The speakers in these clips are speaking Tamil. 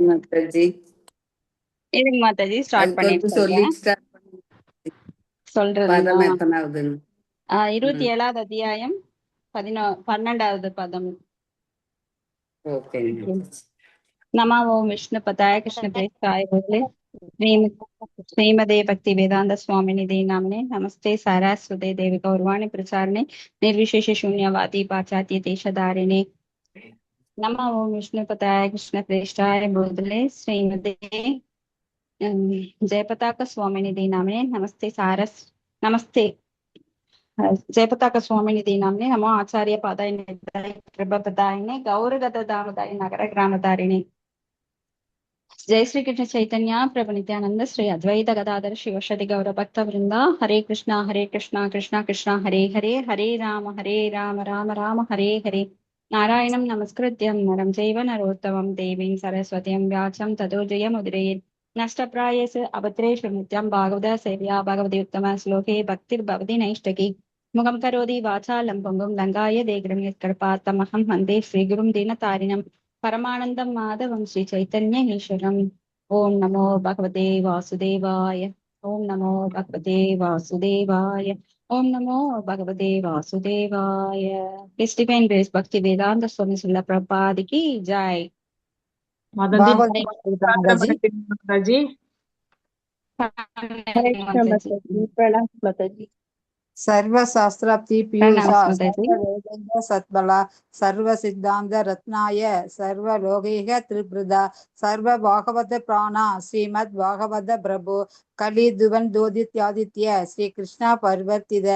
மாதாஜி. இதுங்க மாதாஜி ஸ்டார்ட் அது பண்ணிட்டு கொஞ்சம் சொல்றேன். சொல்லிட்டு ஸ்டார்ட் பண்ணுங்க. சொல்றதுங்களா? பதம் எத்தனாவதுன்னு. 27வது அத்தியாயம் 12வது பதம். ஓகேங்க மாதாஜி. नमः ओम विष्णु पताय कृष्ण प्रेष्ठाय बोले श्रीमदे भक्ति वेदांत स्वामी निधि नामने नमस्ते सारास्वते देवी गौरवाणी प्रचारणे निर्विशेष शून्यवादी पाश्चात्य देशधारिणे नमः ओम विष्णु पताय कृष्ण प्रेष्ठाय बोले श्रीमदे जयपताक स्वामी निधि नामने नमस्ते जयपताक स्वामी निधि नामने नमो आचार्य पादाय कृपपदायिने गौरगत दामदाय नगर ग्रामधारिणे जय श्री कृष्ण चैतन्य प्रभु नित्यानंद श्री अद्वैत गदाधर शिवशति गौर भक्त वृंदा हरे कृष्णा कृष्णा कृष्णा हरे हरे हरे राम राम राम हरे हरे नारायणं नमस्कृत्यं नरं चैव नरोत्तमं देवीं सरस्वतीं व्यासं ततो जयमुदीरयेत् नष्टप्रायेषु अभद्रेषु नित्यं भागवत सेव्या भगवती उत्तम श्लोके भक्तिर्भवति नैष्टकी मुखं करोति वाचालं पुंगुं लङ्घाय देग्रं यत्कृपातमहं वन्दे श्रीगुरुं दीनतारिणम् परमानंदम माधवम श्री चैतन्य ईश्वरम। ओम नमो भगवते वासुदेवाय। ओम नमो भगवते वासुदेवाय। ओम नमो भगवते वासुदेवाय। His divine grace Bhakti Vedanta Swami Srila Prabhupada की जय। माताजी माताजी माताजी हरे कृष्ण माताजी प्रणाम माताजी। सर्व शास्त्राप्ति प्रणाम पीयूषा माताजी। सर्व वेदांत सत्बला सर्व सिद्धांत रत्नाय सर्व लोकैक त्रिप्रदा सर्व भागवत प्राणा श्रीमद् भागवत प्रभु कलि दुवन दोदित्यादित्य श्री कृष्ण परिवर्तित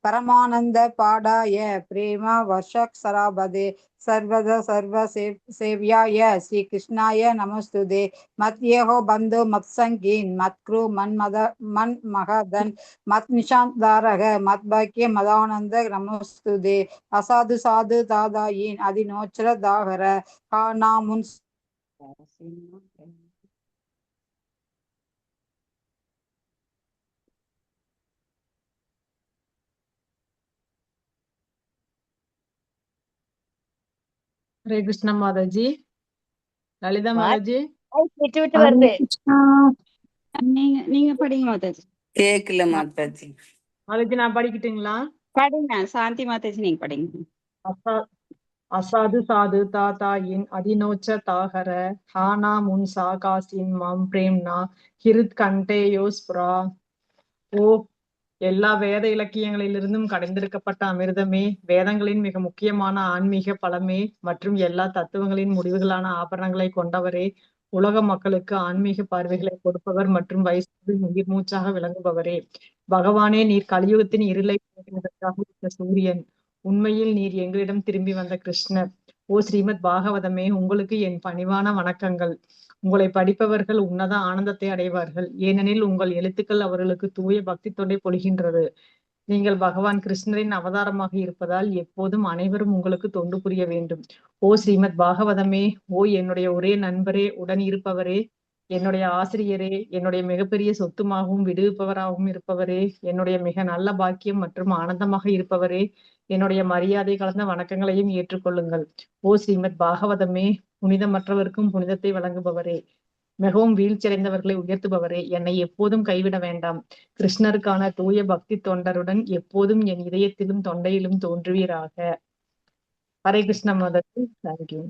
परमानंद पाडाय प्रेम वर्षक्षराबदे सर्वदा सर्व सेव्याय श्री कृष्णाय नमस्तुते मत्येहो बंधु मत्संगीन मत्क्रु मन महदन मत निशांत दारग मत भाग्य मदानंद नमस्तुते असाधु साधु दादायीन अधिनोचर दाहर कानामुन हरे कृष्ण माताजी ललिता माताजी விட்டு விட்டு வருது। நீங்க படிங்க மாதாஜி। கேக்கல மாதாஜி. மாதாஜி நான் படிக்கட்டுங்களா? படிங்க சாந்தி மாதாஜி நீங்க படிங்க। அசாது சாது தாத்தாயின் அதினோச்ச தாகர ஹானா முன் சாகாசின் மம் பிரேம்னா ஹிருத் கண்டேயோஸ்புரா. ஓ எல்லா வேத இலக்கியங்களிலிருந்தும் கடைந்தெடுக்கப்பட்ட அமிர்தமே, வேதங்களின் மிக முக்கியமான ஆன்மீக பலமே மற்றும் எல்லா தத்துவங்களின் முடிவுகளான ஆபரணங்களை கொண்டவரே, உலக மக்களுக்கு ஆன்மீக பார்வைகளை கொடுப்பவர் மற்றும் வைஷ்ணவின் உயிர் மூச்சாக விளங்குபவரே, பகவானே நீர் கலியுகத்தின் இருளை போக்குவதற்காக இருந்த சூரியன், உண்மையில் நீர் எங்களிடம் திரும்பி வந்த கிருஷ்ணர். ஓ ஸ்ரீமத் பாகவதமே, உங்களுக்கு என் பணிவான வணக்கங்கள். உங்களை படிப்பவர்கள் உன்னத ஆனந்தத்தை அடைவார்கள், ஏனெனில் உங்கள் எழுத்துக்கள் அவர்களுக்கு தூய பக்தி தொண்டை பொழிகின்றது. நீங்கள் பகவான் கிருஷ்ணரின் அவதாரமாக இருப்பதால் எப்போதும் அனைவரும் உங்களுக்கு தொண்டு புரிய வேண்டும். ஓ ஸ்ரீமத் பாகவதமே, ஓ என்னுடைய ஒரே நண்பரே, உடன் இருப்பவரே, என்னுடைய ஆசிரியரே, என்னுடைய மிகப்பெரிய சொத்துமாகவும் விடுவிப்பவராகவும் இருப்பவரே, என்னுடைய மிக நல்ல பாக்கியம் மற்றும் ஆனந்தமாக இருப்பவரே, என்னுடைய மரியாதை கலந்த வணக்கங்களையும் ஏற்றுக்கொள்ளுங்கள். ஓ ஸ்ரீமத் பாகவதமே, புனிதமற்றவருக்கும் புனிதத்தை வழங்குபவரே, மிகவும் வீழ்ச்சியடைந்தவர்களை உயர்த்துபவரே, என்னை எப்போதும் கைவிட வேண்டாம். கிருஷ்ணருக்கான தூய பக்தி தொண்டருடன் எப்போதும் என் இதயத்திலும் தொண்டையிலும் தோன்றுவீராக. ஹரே கிருஷ்ண மாதாஜி. தேங்க்யூ.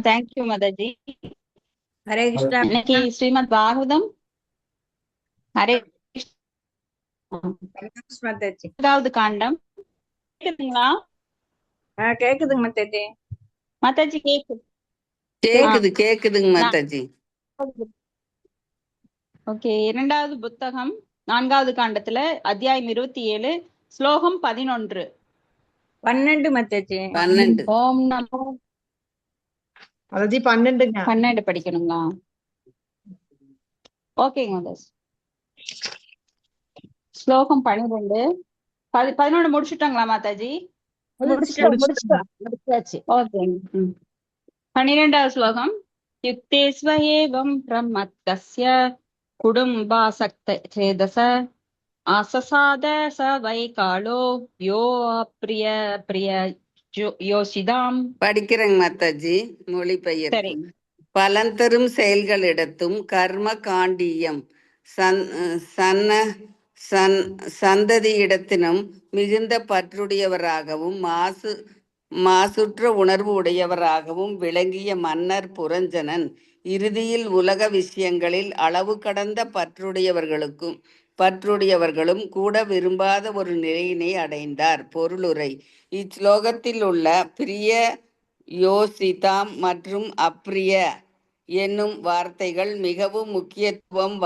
தேங்க்யூ மாதாஜி। ஹரே கிருஷ்ணா இன்னைக்கு ஸ்ரீமத் பாகவதம் ஹரே மாதாஜி। 4வது காண்டம் கேக்குதுங்களா கேக்குதுங்க மாதாஜி। மாதாஜி? கேக்குதுங்க மாதாஜி. ஓகே, 2வது புத்தகம் 4வது காண்டத்துல அத்தியாயம் 27 ஸ்லோகம் 11 மாதாஜி। 12. ஓம் நமோ மாதாஜி 12ங்க. 12 படிக்கணுங்களா? ஓகேங்க மாதாஜி। ஸ்லோகம் 12 11 முடிச்சுட்டாங்களா மாதாஜி? முடிச்சாச்சு। ஓகேங்க। 12வது ஸ்லோகம் யுக்தேஸ்வயேவம் பிரம்மத்கஸ்ய குடும்பாசக்த சேதச ஆசசாத ச வை காலோ யோ அப்ரிய பிரிய யோசிதாம். படிக்கிறேங்க மாதாஜி. சரி. மொழிபெயர்ப்பு. பலந்தரும் செயல்களிடத்தும் கர்ம காண்டியம் சந்ததியிடத்தினும் மிகுந்த பற்றுடையவராகவும் மாசுற்ற உணர்வு உடையவராகவும் விளங்கிய மன்னர் புரஞ்சனன் இறுதியில் உலக விஷயங்களில் அளவு கடந்த பற்றுடையவர்களும் கூட விரும்பாத ஒரு நிலையினை அடைந்தார். பொருளுரை. இச்லோகத்தில் உள்ள பிரிய, யோசிதாம் மற்றும் அப்ரிய என்னும் வார்த்தைகள் மிகவும் முக்கியத்துவம்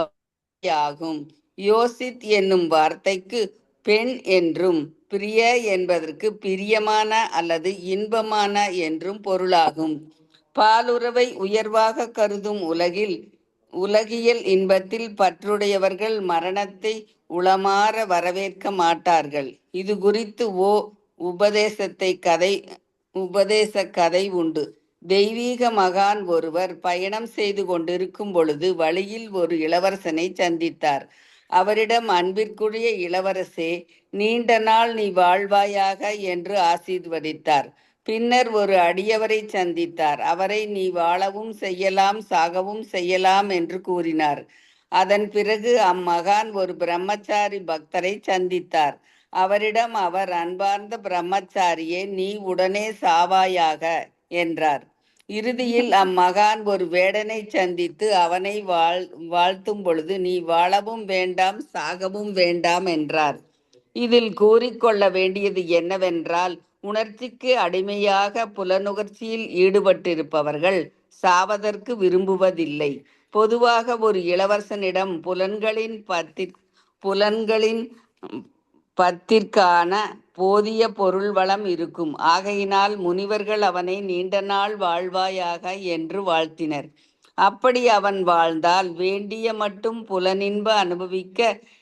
ஆகும். யோசித் என்னும் வார்த்தைக்கு பெண் என்றும் பிரிய என்பதற்கு பிரியமான அல்லது இன்பமான என்றும் பொருளாகும். பாலுறவை உயர்வாக கருதும் உலகியல் இன்பத்தில் பற்றுடையவர்கள் மரணத்தை உளமாற வரவேற்க மாட்டார்கள். இது குறித்து உபதேச கதை உண்டு. தெய்வீக மகான் ஒருவர் பயணம் செய்து கொண்டிருக்கும் பொழுது வழியில் ஒரு இளவரசனை சந்தித்தார். அவரிடம், அன்பிற்குரிய இளவரசே, நீண்ட நாள் நீ வாழ்வாயாக என்று ஆசீர்வதித்தார். பின்னர் ஒரு அடியவரை சந்தித்தார். அவரை நீ வாழவும் செய்யலாம், சாகவும் செய்யலாம் என்று கூறினார். அதன் பிறகு அம்மகான் ஒரு பிரம்மச்சாரி பக்தரை சந்தித்தார். அவரிடம் அவர், அன்பார்ந்த பிரம்மச்சாரியே, நீ உடனே சாவாயாக என்றார். இறுதியில் அம்மகான் ஒரு வேடனை சந்தித்து அவனை வாழ்த்தும் பொழுது, நீ வாழவும் வேண்டாம், சாகவும் வேண்டாம் என்றார். இதில் கூறிக்கொள்ள வேண்டியது என்னவென்றால், உணர்ச்சிக்கு அடிமையாக புலனுகர்ச்சியில் ஈடுபட்டிருப்பவர்கள் சாவதற்கு விரும்புவதில்லை. பொதுவாக ஒரு இளவரசனிடம் புலன்களின் பத்திற்கான போதிய பொருள் வளம் இருக்கும். ஆகையினால் முனிவர்கள் அவனை நீண்ட நாள் வாழ்வாயாக என்று வாழ்த்தினர். அப்படி அவன் வாழ்ந்தால் வேண்டிய மட்டும் புலனின்ப அனுபவிக்க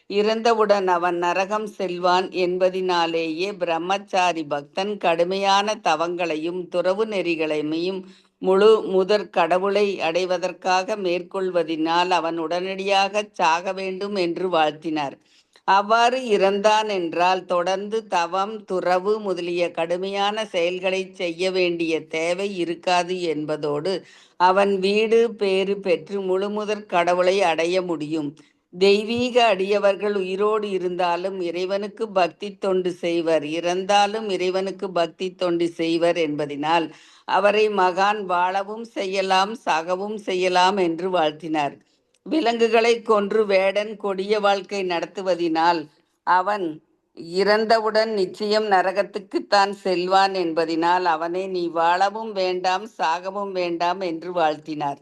இறந்தவுடன் அவன் நரகம் செல்வான் என்பதினாலேயே பிரம்மச்சாரி பக்தன் கடுமையான தவங்களையும் துறவு நெறிகளையும் முதற் கடவுளை அடைவதற்காக மேற்கொள்வதினால் அவன் உடனடியாக சாக வேண்டும் என்று வாழ்த்தினார். அவ்வாறு இறந்தான் என்றால் தொடர்ந்து தவம், துறவு முதலிய கடுமையான செயல்களை செய்ய வேண்டிய தேவை இருக்காது என்பதோடு அவன் வீடு பேறு பெற்று முழுமுதற் கடவுளை அடைய முடியும். தெய்வீக அடியவர்கள் உயிரோடு இருந்தாலும் இறைவனுக்கு பக்தி தொண்டு செய்வர், இறந்தாலும் இறைவனுக்கு பக்தி தொண்டு செய்வர் என்பதினால் அவரை மகான் வாழவும் செய்யலாம், சாகவும் செய்யலாம் என்று வாழ்த்தினார். விலங்குகளை கொன்று வேடன் கொடிய வாழ்க்கை நடத்துவதினால் அவன் இறந்தவுடன் நிச்சயம் நரகத்துக்குத்தான் செல்வான் என்பதினால் அவனை நீ வாழவும் வேண்டாம், சாகவும் வேண்டாம் என்று வாழ்த்தினார்.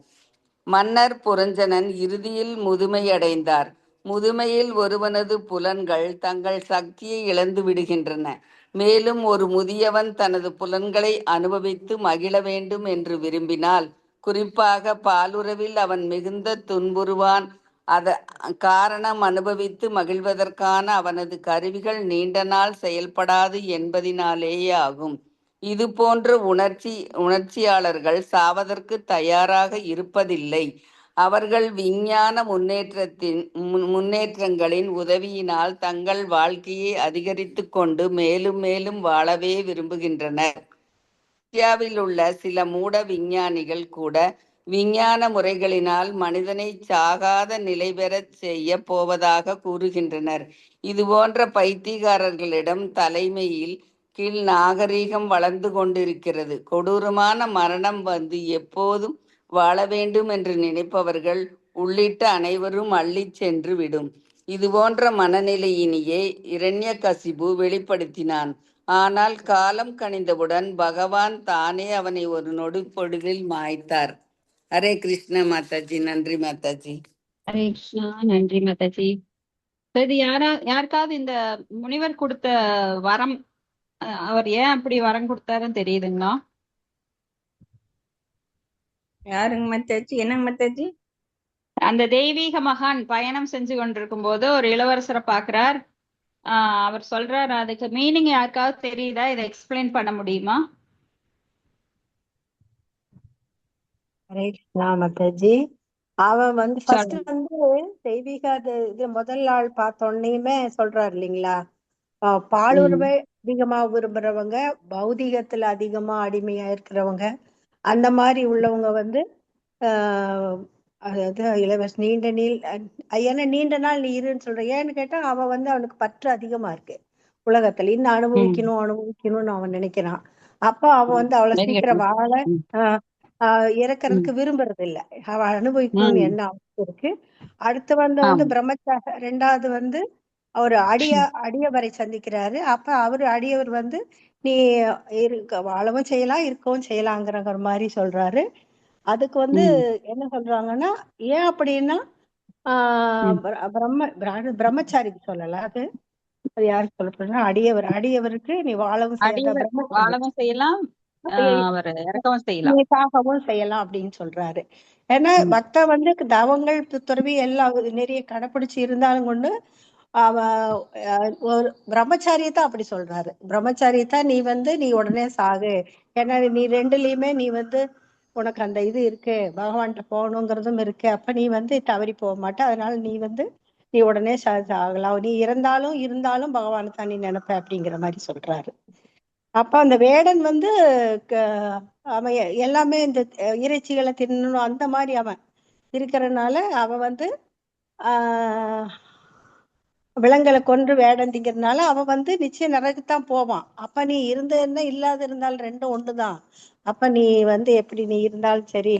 மன்னர் புரஞ்சனன் இறுதியில் முதுமையடைந்தார். முதுமையில் ஒருவனது புலன்கள் தங்கள் சக்தியை இழந்து விடுகின்றன. மேலும் ஒரு முதியவன் தனது புலன்களை அனுபவித்து மகிழ வேண்டும் என்று விரும்பினால், குறிப்பாக பாலுறவில் அவன் மிகுந்த துன்புறுவான். காரணம், அனுபவித்து மகிழ்வதற்கான அவனது கருவிகள் நீண்ட நாள் செயல்படாது என்பதினாலேயே ஆகும். இது போன்ற உணர்ச்சியாளர்கள் சாவதற்கு தயாராக இருப்பதில்லை. அவர்கள் விஞ்ஞான முன்னேற்றங்களின் உதவியினால் தங்கள் வாழ்க்கையை அதிகரித்து கொண்டு மேலும் மேலும் வாழவே விரும்புகின்றனர். இந்தியாவில் உள்ள சில மூட விஞ்ஞானிகள் கூட விஞ்ஞான முறைகளினால் மனிதனை சாகாத நிலை பெறச் செய்ய போவதாக கூறுகின்றனர். இதுபோன்ற பைத்தியக்காரர்களிடம் தலைமையில் கீழ் நாகரீகம் வளர்ந்து கொண்டிருக்கிறது. கொடூரமான மரணம் வந்து எப்போதும் வாழ வேண்டும் என்று நினைப்பவர்கள் உள்ளிட்ட அனைவரும் அள்ளி சென்று விடும். இதுபோன்ற மனநிலையினையே இரண்யகசிபு வெளிப்படுத்தினான். ஆனால் காலம் கனிந்தவுடன் பகவான் தானே அவனை ஒரு நொடி பொழுதில் மாய்த்தார். ஹரே கிருஷ்ண மாதாஜி. நன்றி மாதாஜி. ஹரே கிருஷ்ணா. நன்றி மாதாஜி. இது யாருக்காவது இந்த முனிவர் கொடுத்த வரம், அவர் ஏன் அப்படி வரம் கொடுத்தாருன்னு தெரியுதுங்களா? யாருங்க மாதாஜி? என்னங்க மாதாஜி? அந்த தெய்வீக மகான் பயணம் செஞ்சு கொண்டிருக்கும் போது ஒரு இளவரசரை பாக்குறார். அவர் சொல்றாரு, அதுக்கு மீனிங் யாருக்காவது தெரியுதா? இதை எக்ஸ்பிளைன் பண்ண முடியுமா? ஹரே கிருஷ்ணா மாதாஜி. அவன் ஃபர்ஸ்ட் தெய்வீக இது முதல் ஆள் பார்த்த உடனேயுமே சொல்றாரு இல்லைங்களா, பாலுறவை அதிகமா விரும்புறவங்க, பௌதிகத்துல அதிகமா அடிமையா இருக்கிறவங்க, அந்த மாதிரி உள்ளவங்க வந்து ஆஹ் அதாவது இளவரசி ஏன்னா நீண்ட நாள் நீ இருன்னு சொல்ற. ஏன்னு கேட்டா அவன் வந்து அவனுக்கு பற்று அதிகமா இருக்கு உலகத்துல, இன்னும் அனுபவிக்கணும்னு அவன் நினைக்கிறான். அப்ப அவன் வந்து அவளை சீக்கிரம் வாழ இறக்கறதுக்கு விரும்புறது இல்ல. அவன் அனுபவிக்கணும்னு என்ன அவசியம் இருக்கு. அடுத்து வந்து ரெண்டாவது வந்து அவர் அடியவரை சந்திக்கிறாரு. அப்ப அடியவர் வந்து நீ வாழவும் செய்யலாம் இருக்கவும் செய்யலாங்கிற மாதிரி சொல்றாரு. அதுக்கு வந்து என்ன சொல்றாங்கன்னா, ஏன் அப்படின்னா பிரம்மச்சாரிக்கு சொல்லல, அது யாருக்கு சொல்லப்படுறா, அடியவருக்கு நீ வாழவும் வாழவும் செய்யலாம், அவர் இறக்கவும் செய்யலாம், நீ சாகவும் செய்யலாம் அப்படின்னு சொல்றாரு. ஏன்னா பக்த வந்து தவங்கள் துறவி எல்லாம் நிறைய கடைப்பிடிச்சு இருந்தாலும் கொண்டு அவ ஒரு பிரம்மச்சாரியத்தான் அப்படி சொல்றாரு. பிரம்மச்சாரியத்தான் நீ வந்து நீ உடனே சாகு. ஏன்னா நீ ரெண்டுலயுமே நீ வந்து உனக்கு அந்த இது இருக்கு, பகவான்கிட்ட போகணுங்கிறதும் இருக்கு. அப்ப நீ வந்து தவறி போக மாட்ட. அதனால நீ வந்து நீ உடனே சாகலாம். நீ இருந்தாலும் பகவானை தான் நீ நினைப்ப அப்படிங்கிற மாதிரி சொல்றாரு. அப்ப அந்த வேடன் வந்து அவன் எல்லாமே இந்த இறைச்சிகளை தின்னணும் அந்த மாதிரி அவன் இருக்கிறதுனால அவன் வந்து ஆஹ் விலங்குகளை கொன்று வேடம் திங்கிறதுனால அவன் வந்து நிச்சயம் நரகத்தான் போவான். அப்ப நீ இருந்ததுன்னா இல்லாத இருந்தாலும் ரெண்டும் ஒண்ணுதான். அப்ப நீ வந்து எப்படி நீ இருந்தாலும் சரி,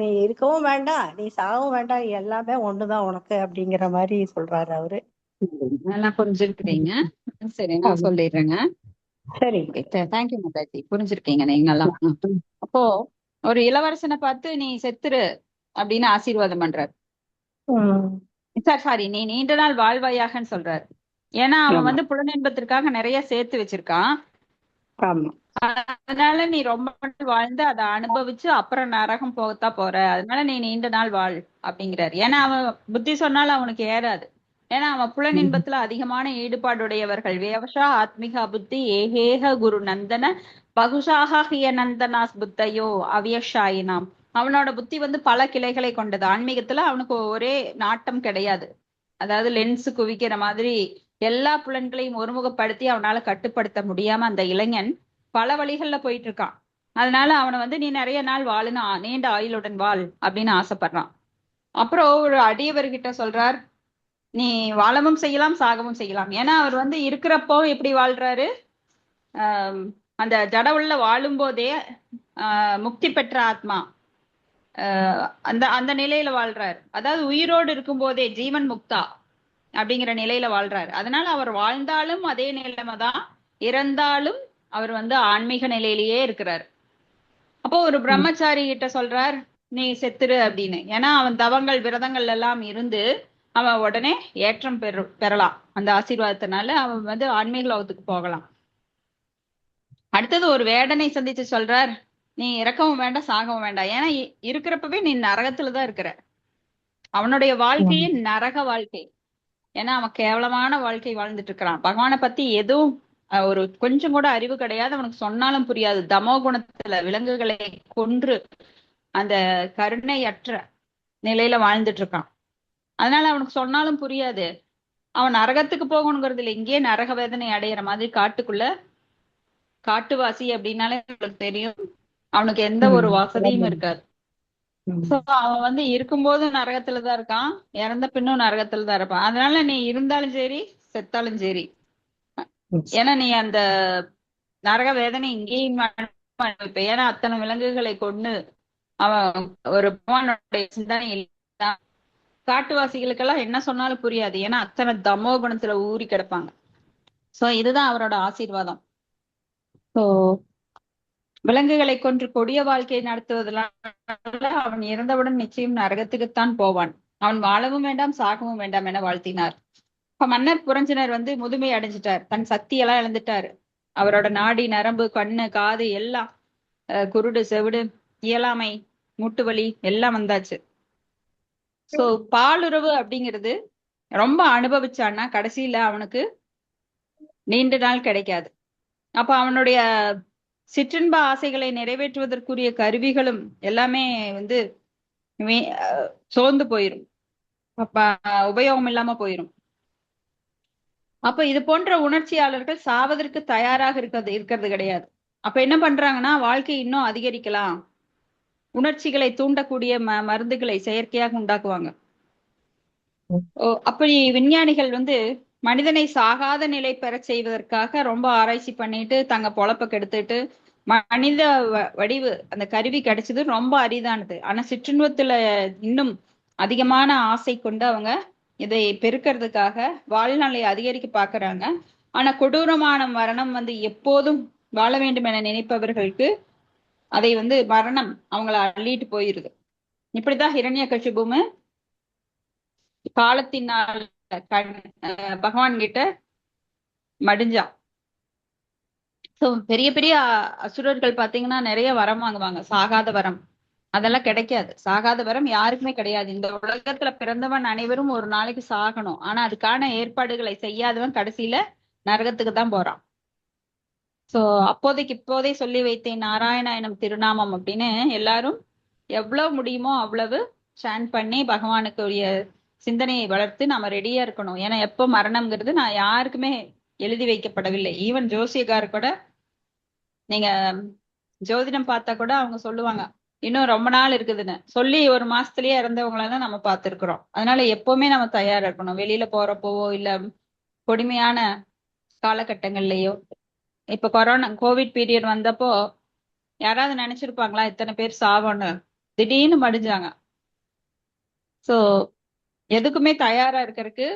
நீ இருக்கவும் வேண்டாம் நீ சாகவும் வேண்டாம், எல்லாமே ஒண்ணுதான் உனக்கு அப்படிங்கிற மாதிரி சொல்றாரு அவரு. நல்லா புரிஞ்சிருக்கிறீங்க. சரி, நான் சொல்லிடுறேங்க. சரி, தேங்க்யூ மாதாஜி, புரிஞ்சிருக்கீங்க நீங்க நல்லா. அப்போ ஒரு இளவரசனை பார்த்து நீ செத்துரு அப்படின்னு ஆசீர்வாதம் பண்றாரு. சாரி, நீ நீண்ட நாள் வாழ்வாயாகன்னு சொல்றாரு. ஏன்னா அவன் வந்து புலனின்பத்திற்காக நிறைய சேர்த்து வச்சிருக்கான். அதனால நீ ரொம்ப நாள் வாழ்ந்து அதை அனுபவிச்சு அப்புறம் நரகம் போகத்தான் போற, அதனால நீ நீண்ட நாள் வாழ் அப்படிங்கிறாரு. ஏன்னா அவன் புத்தி சொன்னாலும் அவனுக்கு ஏறாது. ஏன்னா அவன் புலனின்பத்துல அதிகமான ஈடுபாடுடையவர்கள். வேவஷா ஆத்மிகா புத்தி ஏகேக குரு நந்தன பகுஷாக ஹிய நந்தனாஸ் புத்தையோ அவ்யஷாயினாம். அவனோட புத்தி வந்து பல கிளைகளை கொண்டது. ஆன்மீகத்துல அவனுக்கு ஒரே நாட்டம் கிடையாது. அதாவது லென்ஸ் குவிக்கிற மாதிரி எல்லா புலன்களையும் ஒருமுகப்படுத்தி அவனால கட்டுப்படுத்த முடியாம அந்த இளைஞன் பல வழிகள்ல போயிட்டு இருக்கான். அதனால அவனை வந்து நீ நிறைய நாள் வாழுன்னு நீண்ட ஆயுளுடன் வாழ் அப்படின்னு ஆசைப்படுறான். அப்புறம் ஒரு அடியவர்கிட்ட சொல்றார், நீ வாழவும் செய்யலாம் சாகவும் செய்யலாம். ஏன்னா அவர் வந்து இருக்கிறப்போ எப்படி வாழ்றாரு, அந்த ஜட உள்ள வாழும் போதே முக்தி பெற்ற ஆத்மா அந்த அந்த நிலையில வாழ்றாரு. அதாவது உயிரோடு இருக்கும் போதே ஜீவன் முக்தா அப்படிங்கிற நிலையில வாழ்றாரு. அதனால அவர் வாழ்ந்தாலும் அதே நிலைமை தான், இறந்தாலும் அவர் வந்து ஆன்மீக நிலையிலேயே இருக்கிறார். அப்போ ஒரு பிரம்மச்சாரி கிட்ட சொல்றார், நீ செத்துரு அப்படின்னு. ஏன்னா அவன் தவங்கள் விரதங்கள் எல்லாம் இருந்து அவன் உடனே ஏற்றம் பெறலாம். அந்த ஆசீர்வாதத்தினால அவன் வந்து ஆன்மீக லோகத்துக்கு போகலாம். அடுத்தது ஒரு வேடனை சந்திச்சு சொல்றார், நீ இறக்கவும் வேண்டாம் சாகவும் வேண்டாம். ஏன்னா இருக்கிறப்பவே நீ நரகத்துலதான் இருக்கிற. அவனுடைய வாழ்க்கையே நரக வாழ்க்கை. ஏன்னா அவன் கேவலமான வாழ்க்கை வாழ்ந்துட்டு இருக்கிறான். பகவானை பத்தி எதுவும் ஒரு கொஞ்சம் கூட அறிவு கிடையாது. அவனுக்கு சொன்னாலும் புரியாது. தமோ குணத்துல விலங்குகளை கொன்று அந்த கருணையற்ற நிலையில வாழ்ந்துட்டு இருக்கான். அதனால அவனுக்கு சொன்னாலும் புரியாது. அவன் நரகத்துக்கு போகணுங்கிறது இல்லை, இங்கேயே நரக வேதனை அடையிற மாதிரி காட்டுக்குள்ள, காட்டுவாசி அப்படின்னாலே அவனுக்கு தெரியும், அவனுக்கு எந்த ஒரு வசதியும் இருக்காது. சோ அவன் வந்து இருக்கும்போது நரகத்துலதான் இருக்கான், இறந்த பின்னும் நரகத்துலதான் இருப்பான். அதனால நீ இருந்தாலும் சரி செத்தாலும் சரி, ஏன்னா நீ அந்த நரக வேதனை இங்கேயும் அனுபவிப்ப. ஏன்னா அத்தனை விலங்குகளை கொண்டு அவன் ஒரு பகவானுடைய சிந்தனை இல்லை. காட்டுவாசிகளுக்கெல்லாம் என்ன சொன்னாலும் புரியாது. ஏன்னா அத்தனை தமோ குணத்துல ஊறி கிடப்பாங்க. சோ இதுதான் அவரோட ஆசீர்வாதம். சோ விலங்குகளை கொன்று கொடிய வாழ்க்கை நடத்துவதனால அவன் இறந்தவுடன் நிச்சயம் நரகத்துக்குத்தான் போவான். அவன் வாழவும் வேண்டாம் சாகவும் வேண்டாம் என வாழ்த்தினார். இப்ப மன்னர் புரஞ்சனர் வந்து முதுமை அடைஞ்சிட்டார், தன் சக்தியெல்லாம் இழந்துட்டாரு. அவரோட நாடி நரம்பு கண்ணு காது எல்லாம் குருடு செவிடு இயலாமை மூட்டு வலி எல்லாம் வந்தாச்சு. சோ பாலுறவு அப்படிங்கிறது ரொம்ப அனுபவிச்சான்னா கடைசியில அவனுக்கு நீண்ட நாள் கிடைக்காது. அப்ப அவனுடைய சிற்றின்ப ஆசைகளை நிறைவேற்றுவதற்குரிய கருவிகளும் எல்லாமே வந்து சோர்ந்து போயிரும், அப்ப உபயோகம் இல்லாம போயிரும். அப்ப இது போன்ற உணர்ச்சியாளர்கள் சாவதற்கு தயாராக இருக்கிறது கிடையாது. அப்ப என்ன பண்றாங்கன்னா, வாழ்க்கை இன்னும் அதிகரிக்கலாம், உணர்ச்சிகளை தூண்டக்கூடிய மருந்துகளை செயற்கையாக உண்டாக்குவாங்க. அப்படி விஞ்ஞானிகள் வந்து மனிதனை சாகாத நிலை பெற செய்வதற்காக ரொம்ப ஆராய்ச்சி பண்ணிட்டு தங்க பொழப்ப கெடுத்துட்டு மனித வடிவு அந்த கருவி கிடைச்சது ரொம்ப அரிதானது. ஆனா சிற்றின்பத்துல இன்னும் அதிகமான ஆசை கொண்டு அவங்க இதை பெருக்கிறதுக்காக வாழ்நாளை அதிகரிக்க பாக்குறாங்க. ஆனா கொடூரமான மரணம் வந்து எப்போதும் வாழ வேண்டும் என நினைப்பவர்களுக்கு அதை வந்து மரணம் அவங்கள அள்ளிட்டு போயிருது. இப்படிதான் ஹிரண்யகசிபுமு காலத்தினால் பகவான் கிட்ட மடிஞ்சான். சோ பெரிய பெரிய அசுரர்கள் பாத்தீங்கன்னா நிறைய வரம் வாங்குவாங்க, சாகாத வரம். அதெல்லாம் கிடைக்காது. சாகாத வரம் யாருக்குமே கிடையாது. இந்த உலகத்துல பிறந்தவன் அனைவரும் ஒரு நாளைக்கு சாகணும். ஆனா அதுக்கான ஏற்பாடுகளை செய்யாதவன் கடைசியில நரகத்துக்கு தான் போறான். சோ இப்போதே சொல்லி வைத்தேன் நாராயணாயனம் திருநாமம் அப்படின்னு எல்லாரும் எவ்வளவு முடியுமோ அவ்வளவு சான் பண்ணி பகவானுக்கு உரிய சிந்தனையை வளர்த்து நம்ம ரெடியா இருக்கணும். ஏன்னா எப்போ மரணம்ங்கிறது நான் யாருக்குமே எழுதி வைக்கப்படவில்லை. ஈவன் ஜோசியக்கார் கூட நீங்க ஜோதிடம் பார்த்தா கூட அவங்க சொல்லுவாங்க இன்னும் ரொம்ப நாள் இருக்குதுன்னு சொல்லி 1 மாசத்துலயே இறந்தவங்களதான் நம்ம பார்த்திருக்கிறோம். அதனால எப்பவுமே நம்ம தயாரா இருக்கணும். வெளியில போறப்போவோ இல்ல கொடுமையான காலகட்டங்கள்லயோ. இப்ப கோவிட் பீரியட் வந்தப்போ யாராவது நினைச்சிருப்பாங்களா இத்தனை பேர் சாவோன்னு? திடீர்னு மடிஞ்சாங்க. சோ எதுக்குமே தயாரா இருக்கிறது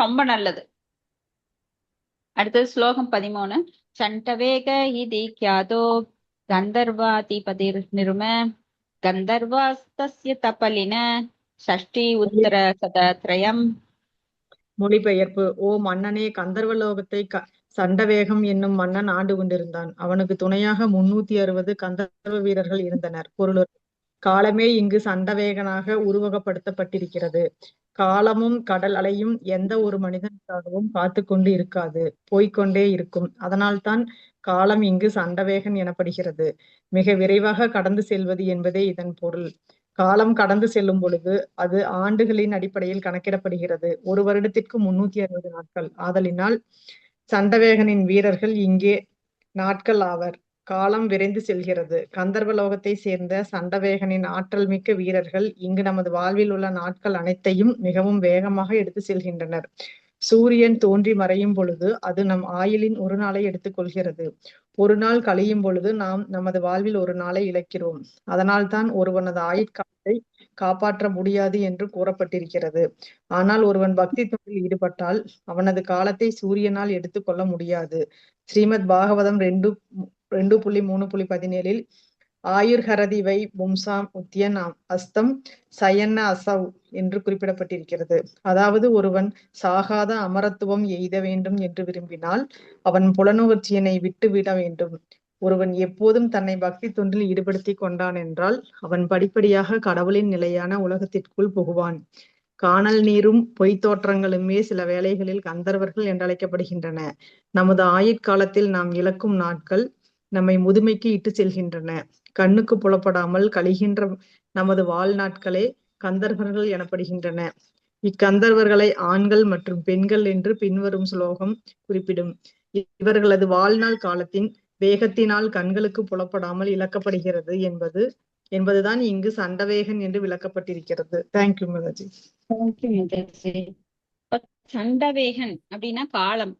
ரொம்ப நல்லது. அடுத்தது ஸ்லோகம் 13. சண்டவேக இதி கியாதோ கந்தர்வாதிபதிர் நிரும கந்தர்வாஸ்தஸ்ய தபலின ஷஷ்டி உத்தர சதத்ரயம். மொழிபெயர்ப்பு. ஓ மன்னனே, கந்தர்வலோகத்தை சண்டவேகம் என்னும் மன்னன் ஆண்டு கொண்டிருந்தான். அவனுக்கு துணையாக 360 கந்தர்வ வீரர்கள் இருந்தனர். பொருள்: காலமே இங்கு சண்டவேகனாக உருவகப்படுத்தப்பட்டிருக்கிறது. காலமும் கடல் அலையும் எந்த ஒரு மனிதனுக்காகவும் காத்து கொண்டு இருக்காது, போய்கொண்டே இருக்கும். அதனால்தான் காலம் இங்கு சண்டவேகன் எனப்படுகிறது. மிக விரைவாக கடந்து செல்வது என்பதே இதன் பொருள். காலம் கடந்து செல்லும் பொழுது அது ஆண்டுகளின் அடிப்படையில் கணக்கிடப்படுகிறது. ஒரு வருடத்திற்கு 360 நாட்கள். ஆதலினால் சண்டவேகனின் வீரர்கள் இங்கே நாட்கள் ஆவர். காலம் விரைந்து செல்கிறது. கந்தர்வலோகத்தை சேர்ந்த சண்டவேகனின் ஆற்றல் மிக்க வீரர்கள் இங்கு நமது வாழ்வில் உள்ள நாட்கள் அனைத்தையும் மிகவும் வேகமாக எடுத்து செல்கின்றனர். சூரியன் தோன்றி மறையும் பொழுது அது நம் ஆயுளின் ஒரு நாளை எடுத்துக் கொள்கிறது. ஒரு நாள் கழியும் பொழுது நாம் நமது வாழ்வில் ஒரு நாளை இழக்கிறோம். அதனால்தான் ஒருவனது ஆயுட்காலத்தை காப்பாற்ற முடியாது என்று கூறப்பட்டிருக்கிறது. ஆனால் ஒருவன் பக்தி தொண்டில் ஈடுபட்டால் அவனது காலத்தை சூரியனால் எடுத்துக்கொள்ள முடியாது. ஸ்ரீமத் பாகவதம் 2.3.17 ஆயுர்ஹரதி வை பும்சாம் உத்தியன் அஸ்தம் சயன்ன அசவ் என்று குறிப்பிடப்பட்டிருக்கிறது. அதாவது ஒருவன் சாகாத அமரத்துவம் எய்த வேண்டும் என்று விரும்பினால் அவன் புலனுணர்ச்சியினை விட்டு விட வேண்டும். ஒருவன் எப்போதும் தன்னை பக்தி தொண்டில் ஈடுபடுத்தி கொண்டான் என்றால் அவன் படிப்படியாக கடவுளின் நிலையான உலகத்திற்குள் புகுவான். காணல் நீரும் பொய்த்தோற்றங்களுமே சில வேளைகளில் கந்தர்வர்கள் என்றழைக்கப்படுகின்றன. நமது ஆயுட்காலத்தில் நாம் இழக்கும் நாட்கள் நம்மை முதுமைக்கு இட்டு செல்கின்றன. கண்ணுக்கு புலப்படாமல் கழிகின்ற நமது வாழ்நாட்களே கந்தர்வர்கள் எனப்படுகின்றன. இக்கந்தர்வர்களை ஆண்கள் மற்றும் பெண்கள் என்று பின்வரும் ஸ்லோகம் குறிப்பிடும். இவர்களது வாழ்நாள் காலத்தின் வேகத்தினால் கண்களுக்கு புலப்படாமல் இழக்கப்படுகிறது என்பதுதான் இங்கு சண்டவேகன் என்று விளக்கப்பட்டிருக்கிறது. தேங்க்யூ மாதாஜி. சண்டவேகன் அப்படின்னா காலம்.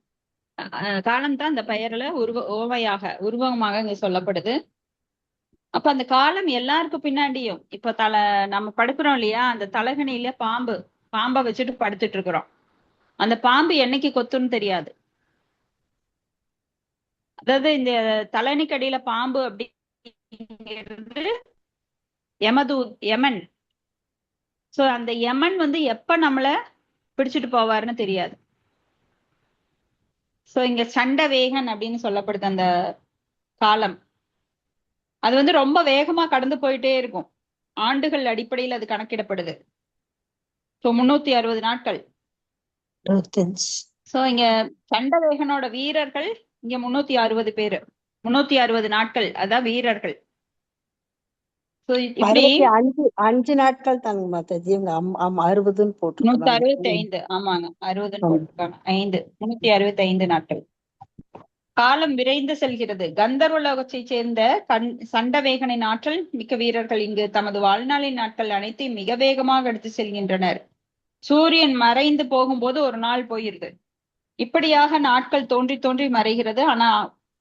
காலம் தான் அந்த பெயர்ல உருவகமாக இங்க சொல்லப்படுது. அப்ப அந்த காலம் எல்லாருக்கும் பின்னாடியும் இப்ப நம்ம படுக்கிறோம் இல்லையா, அந்த தலகணியில பாம்பை வச்சுட்டு படுத்துட்டு இருக்கிறோம். அந்த பாம்பு என்னைக்கு கொத்துன்னு தெரியாது. அதாவது இந்த தலனிக்கடியில பாம்பு அப்படிங்கிறது யமன். சோ அந்த யமன் வந்து எப்ப நம்மள பிடிச்சிட்டு போவாருன்னு தெரியாது. சோ இங்க சண்டவேகன் அப்படின்னு சொல்லப்படுது அந்த காலம். அது வந்து ரொம்ப வேகமா கடந்து போயிட்டே இருக்கும். ஆண்டுகள் அடிப்படையில் அது கணக்கிடப்படுது. சோ 360 நாட்கள். சோ இங்க சண்டவேகனோட வீரர்கள் இங்க 360 பேரு, 360 நாட்கள். அதான் வீரர்கள். So, இப்படி 65 நாட்கள் தாங்க மாதாஜி. இவங்க 60ன்னு போட்டிருக்காங்க. 165. ஆமாங்க, 60ன்னு போட்டிருக்காங்க. 365 நாட்கள். காலம் விரைந்து செல்கிறது. கந்தர்வ லோகத்தை சேர்ந்த சண்டவேகனின் ஆற்றல் மிக்க வீரர்கள் இங்கு தமது வாழ்நாளின் நாட்கள் அனைத்தையும் மிக வேகமாக எடுத்து செல்கின்றனர். சூரியன் மறைந்து போகும்போது ஒரு நாள் போயிருது. இப்படியாக நாட்கள் தோன்றி தோன்றி மறைகிறது. ஆனா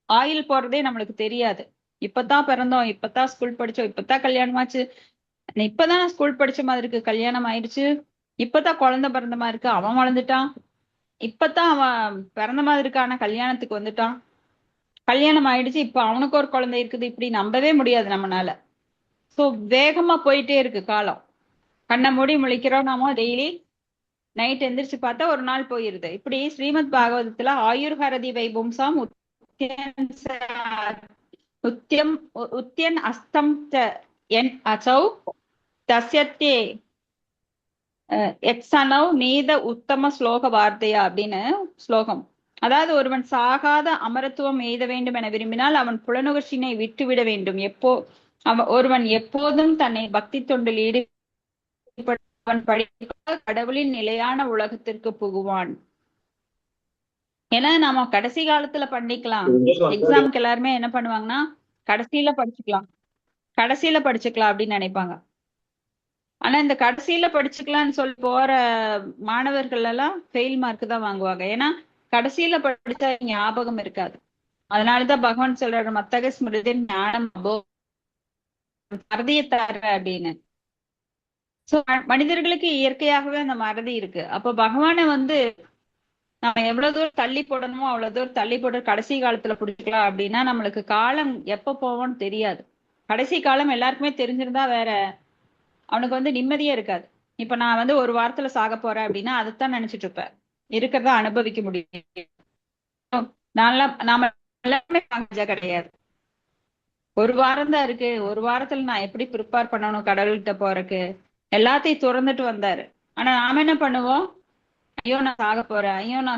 ஆயுள் போறதே நம்மளுக்கு தெரியாது. இப்பதான் பிறந்தோம், இப்பதான் ஸ்கூல் படிச்சோம், இப்பதான் கல்யாணம் ஆச்சு, இப்பதான் ஸ்கூல் படிச்ச மாதிரி இருக்கு, கல்யாணம் ஆயிடுச்சு, இப்பதான் குழந்தை பிறந்த மாதிரி இருக்கு, அவன் வளர்ந்துட்டான், இப்பதான் அவன் பிறந்த மாதிரி இருக்கான கல்யாணத்துக்கு வந்துட்டான், கல்யாணம் ஆயிடுச்சு, இப்ப அவனுக்கு ஒரு குழந்தை இருக்குது. இப்படி நம்பவே முடியாது நம்மனால. சோ வேகமா போயிட்டே இருக்கு காலம். கண்ணை மூடி முழிக்கிறோம் நாம டெய்லி, நைட் எந்திரிச்சு பார்த்தா ஒரு நாள் போயிருது. இப்படி ஸ்ரீமத் பாகவதத்துல ஆயுர்ஹரதி வைபும்சாம் உத்தியன் அஸ்தம் என் அசௌ தஸ்யத்தே எக்ஸனவ் நீத உத்தம ஸ்லோக வார்த்தையா அப்படின்னு ஸ்லோகம். அதாவது ஒருவன் சாகாத அமரத்துவம் எய்த வேண்டும் என விரும்பினால் அவன் புலனுகர்ச்சியினை விட்டுவிட வேண்டும். ஒருவன் எப்போதும் தன்னை பக்தி தொண்டில் ஈடுபடுவன் படிக்க கடவுளின் நிலையான உலகத்திற்கு புகுவான். ஏன்னா நாம கடைசி காலத்துல பண்ணிக்கலாம். எக்ஸாம்க்கு எல்லாருமே என்ன பண்ணுவாங்கன்னா கடைசியில படிச்சுக்கலாம் அப்படின்னு நினைப்பாங்க. ஆனா இந்த கடைசியில படிச்சுக்கலாம்னு சொல்லி போற மாணவர்கள் எல்லாம் ஃபெயில் மார்க் தான் வாங்குவாங்க. ஏன்னா கடைசியில படிச்சா ஞாபகம் இருக்காது. அதனாலதான் பகவான் சொல்றாரு மத்தக ஸ்மிருதி ஞானம் மறதியத்தாரு அப்படின்னு. சோ மனிதர்களுக்கு இயற்கையாகவே அந்த மறதி இருக்கு. அப்ப பகவானை நம்ம எவ்வளவு தூரம் தள்ளி போடணுமோ அவ்வளவு தூரம் தள்ளி போட்டு கடைசி காலத்துல பிடிக்கலாம் அப்படின்னா நம்மளுக்கு காலம் எப்ப போவோம்னு தெரியாது. கடைசி காலம் எல்லாருக்குமே தெரிஞ்சிருந்தா வேற அவனுக்கு நிம்மதியே இருக்காது. இப்ப நான் ஒரு வாரத்துல சாக போறேன் அப்படின்னா அதைத்தான் நினைச்சிட்டு இருப்பேன். இருக்கிறத அனுபவிக்க முடியும். நாம எல்லாருமே கிடையாது. ஒரு வாரம் தான் இருக்கு. ஒரு வாரத்துல நான் எப்படி ப்ரிப்பேர் பண்ணணும் கடவுள்கிட்ட போறதுக்கு, எல்லாத்தையும் துறந்துட்டு வந்தாரு. ஆனா நாம என்ன பண்ணுவோம், ஐயோ நான்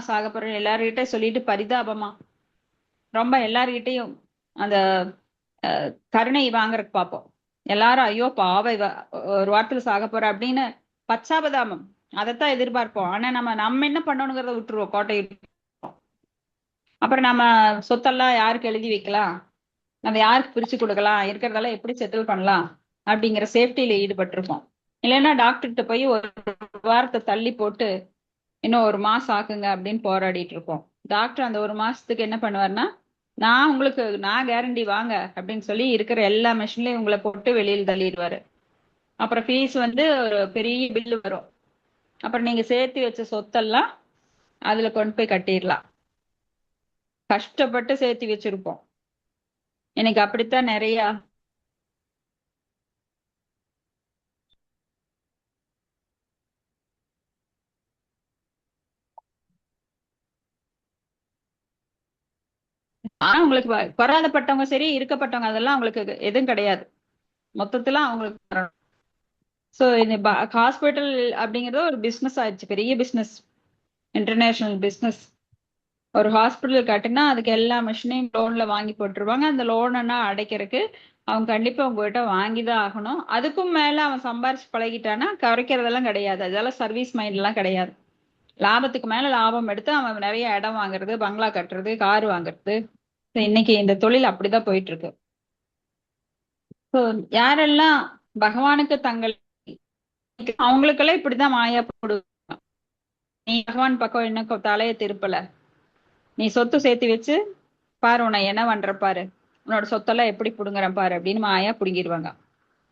சாக போறேன் எல்லார்கிட்ட சொல்லிட்டு பரிதாபமா ரொம்ப எல்லார்கிட்டையும் அந்த கருணை வாங்குறதுக்கு பார்ப்போம். எல்லாரும் ஐயோ பாவை ஒரு வாரத்துல சாக போற அப்படின்னு பச்சாபதாமம் அதைத்தான் எதிர்பார்ப்போம். ஆனா நம்ம என்ன பண்ணணுங்கிறத விட்டுருவோம், கோட்டை. அப்புறம் நம்ம சொத்தெல்லாம் யாருக்கு எழுதி வைக்கலாம், நம்ம யாருக்கு பிரிச்சு கொடுக்கலாம், இருக்கிறதெல்லாம் எப்படி செட்டில் பண்ணலாம் அப்படிங்கிற சேஃப்டியில ஈடுபட்டிருப்போம். இல்லைன்னா டாக்டர்கிட்ட போய் ஒரு வாரத்தை தள்ளி போட்டு இன்னும் ஒரு மாசம் ஆக்குங்க அப்படின்னு போராடிட்டு இருப்போம். டாக்டர் அந்த ஒரு மாசத்துக்கு என்ன பண்ணுவாருன்னா, நான் கேரண்டி வாங்க அப்படின்னு சொல்லி இருக்கிற எல்லா மெஷின்லயும் உங்களை போட்டு வெளியில் தள்ளிடுவாரு. அப்புறம் ஃபீஸ் ஒரு பெரிய பில்லு வரும். அப்புறம் நீங்க சேர்த்து வச்ச சொத்தெல்லாம் அதுல கொண்டு போய் கட்டிடலாம். கஷ்டப்பட்டு சேர்த்து வச்சிருப்போம். எனக்கு அப்படித்தான் நிறைய ஆனா உங்களுக்கு வராதப்பட்டவங்க சரி, இருக்கப்பட்டவங்க அதெல்லாம் அவங்களுக்கு எதுவும் கிடையாது. மொத்தத்துல அவங்களுக்கு சோ இந்த ஹாஸ்பிட்டல் அப்படிங்கறது ஒரு பிசினஸ் ஆயிடுச்சு, பெரிய பிசினஸ், இன்டர்நேஷனல் பிசினஸ். ஒரு ஹாஸ்பிட்டல் கட்டினா அதுக்கு எல்லா மிஷினையும் லோன்ல வாங்கி போட்டுருவாங்க. அந்த லோனா அடைக்கிறதுக்கு அவங்க கண்டிப்பா உங்ககிட்ட வாங்கிதான் ஆகணும். அதுக்கும் மேல அவன் சம்பாரிச்சு பழகிட்டானா குறைக்கிறதெல்லாம் கிடையாது. அதெல்லாம் சர்வீஸ் மைண்ட் எல்லாம் கிடையாது. லாபத்துக்கு மேல லாபம் எடுத்து அவன் நிறைய இடம் வாங்குறது, பங்களா கட்டுறது, கார் வாங்குறது. இன்னைக்கு இந்த தொழில் அப்படிதான் போயிட்டு இருக்கு. ஸோ யாரெல்லாம் பகவானுக்கு அவங்களுக்கெல்லாம் இப்படிதான் மாயா போடுவாங்க. நீ பகவான் பக்கம் என்ன தலையை திருப்பல, நீ சொத்து சேர்த்து வச்சு பாரு உன்னை என்ன பண்ற பாரு, உன்னோட சொத்தெல்லாம் எப்படி புடுங்குறேன் பாரு அப்படின்னு மாயா புடுங்கிடுவாங்க.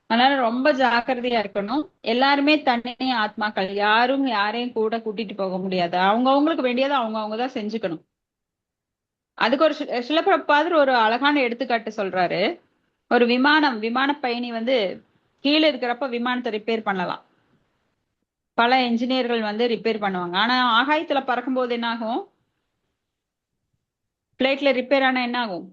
அதனால ரொம்ப ஜாக்கிரதையா இருக்கணும். எல்லாருமே தனி ஆத்மாக்கள், யாரும் யாரையும் கூட கூட்டிட்டு போக முடியாது. அவங்களுக்கு வேண்டியதை அவங்கதான் செஞ்சுக்கணும். அதுக்கு ஒரு சிலப்பிரபாதர் ஒரு அழகான எடுத்துக்காட்டு சொல்றாரு. ஒரு விமான பயணி கீழே இருக்கிறப்ப விமானத்தை ரிப்பேர் பண்ணலாம். பல என்ஜினியர்கள் ரிப்பேர் பண்ணுவாங்க. ஆனா ஆகாயத்துல பறக்கும் போது என்ன ஆகும், பிளைட்ல ரிப்பேர் ஆனா என்ன ஆகும்,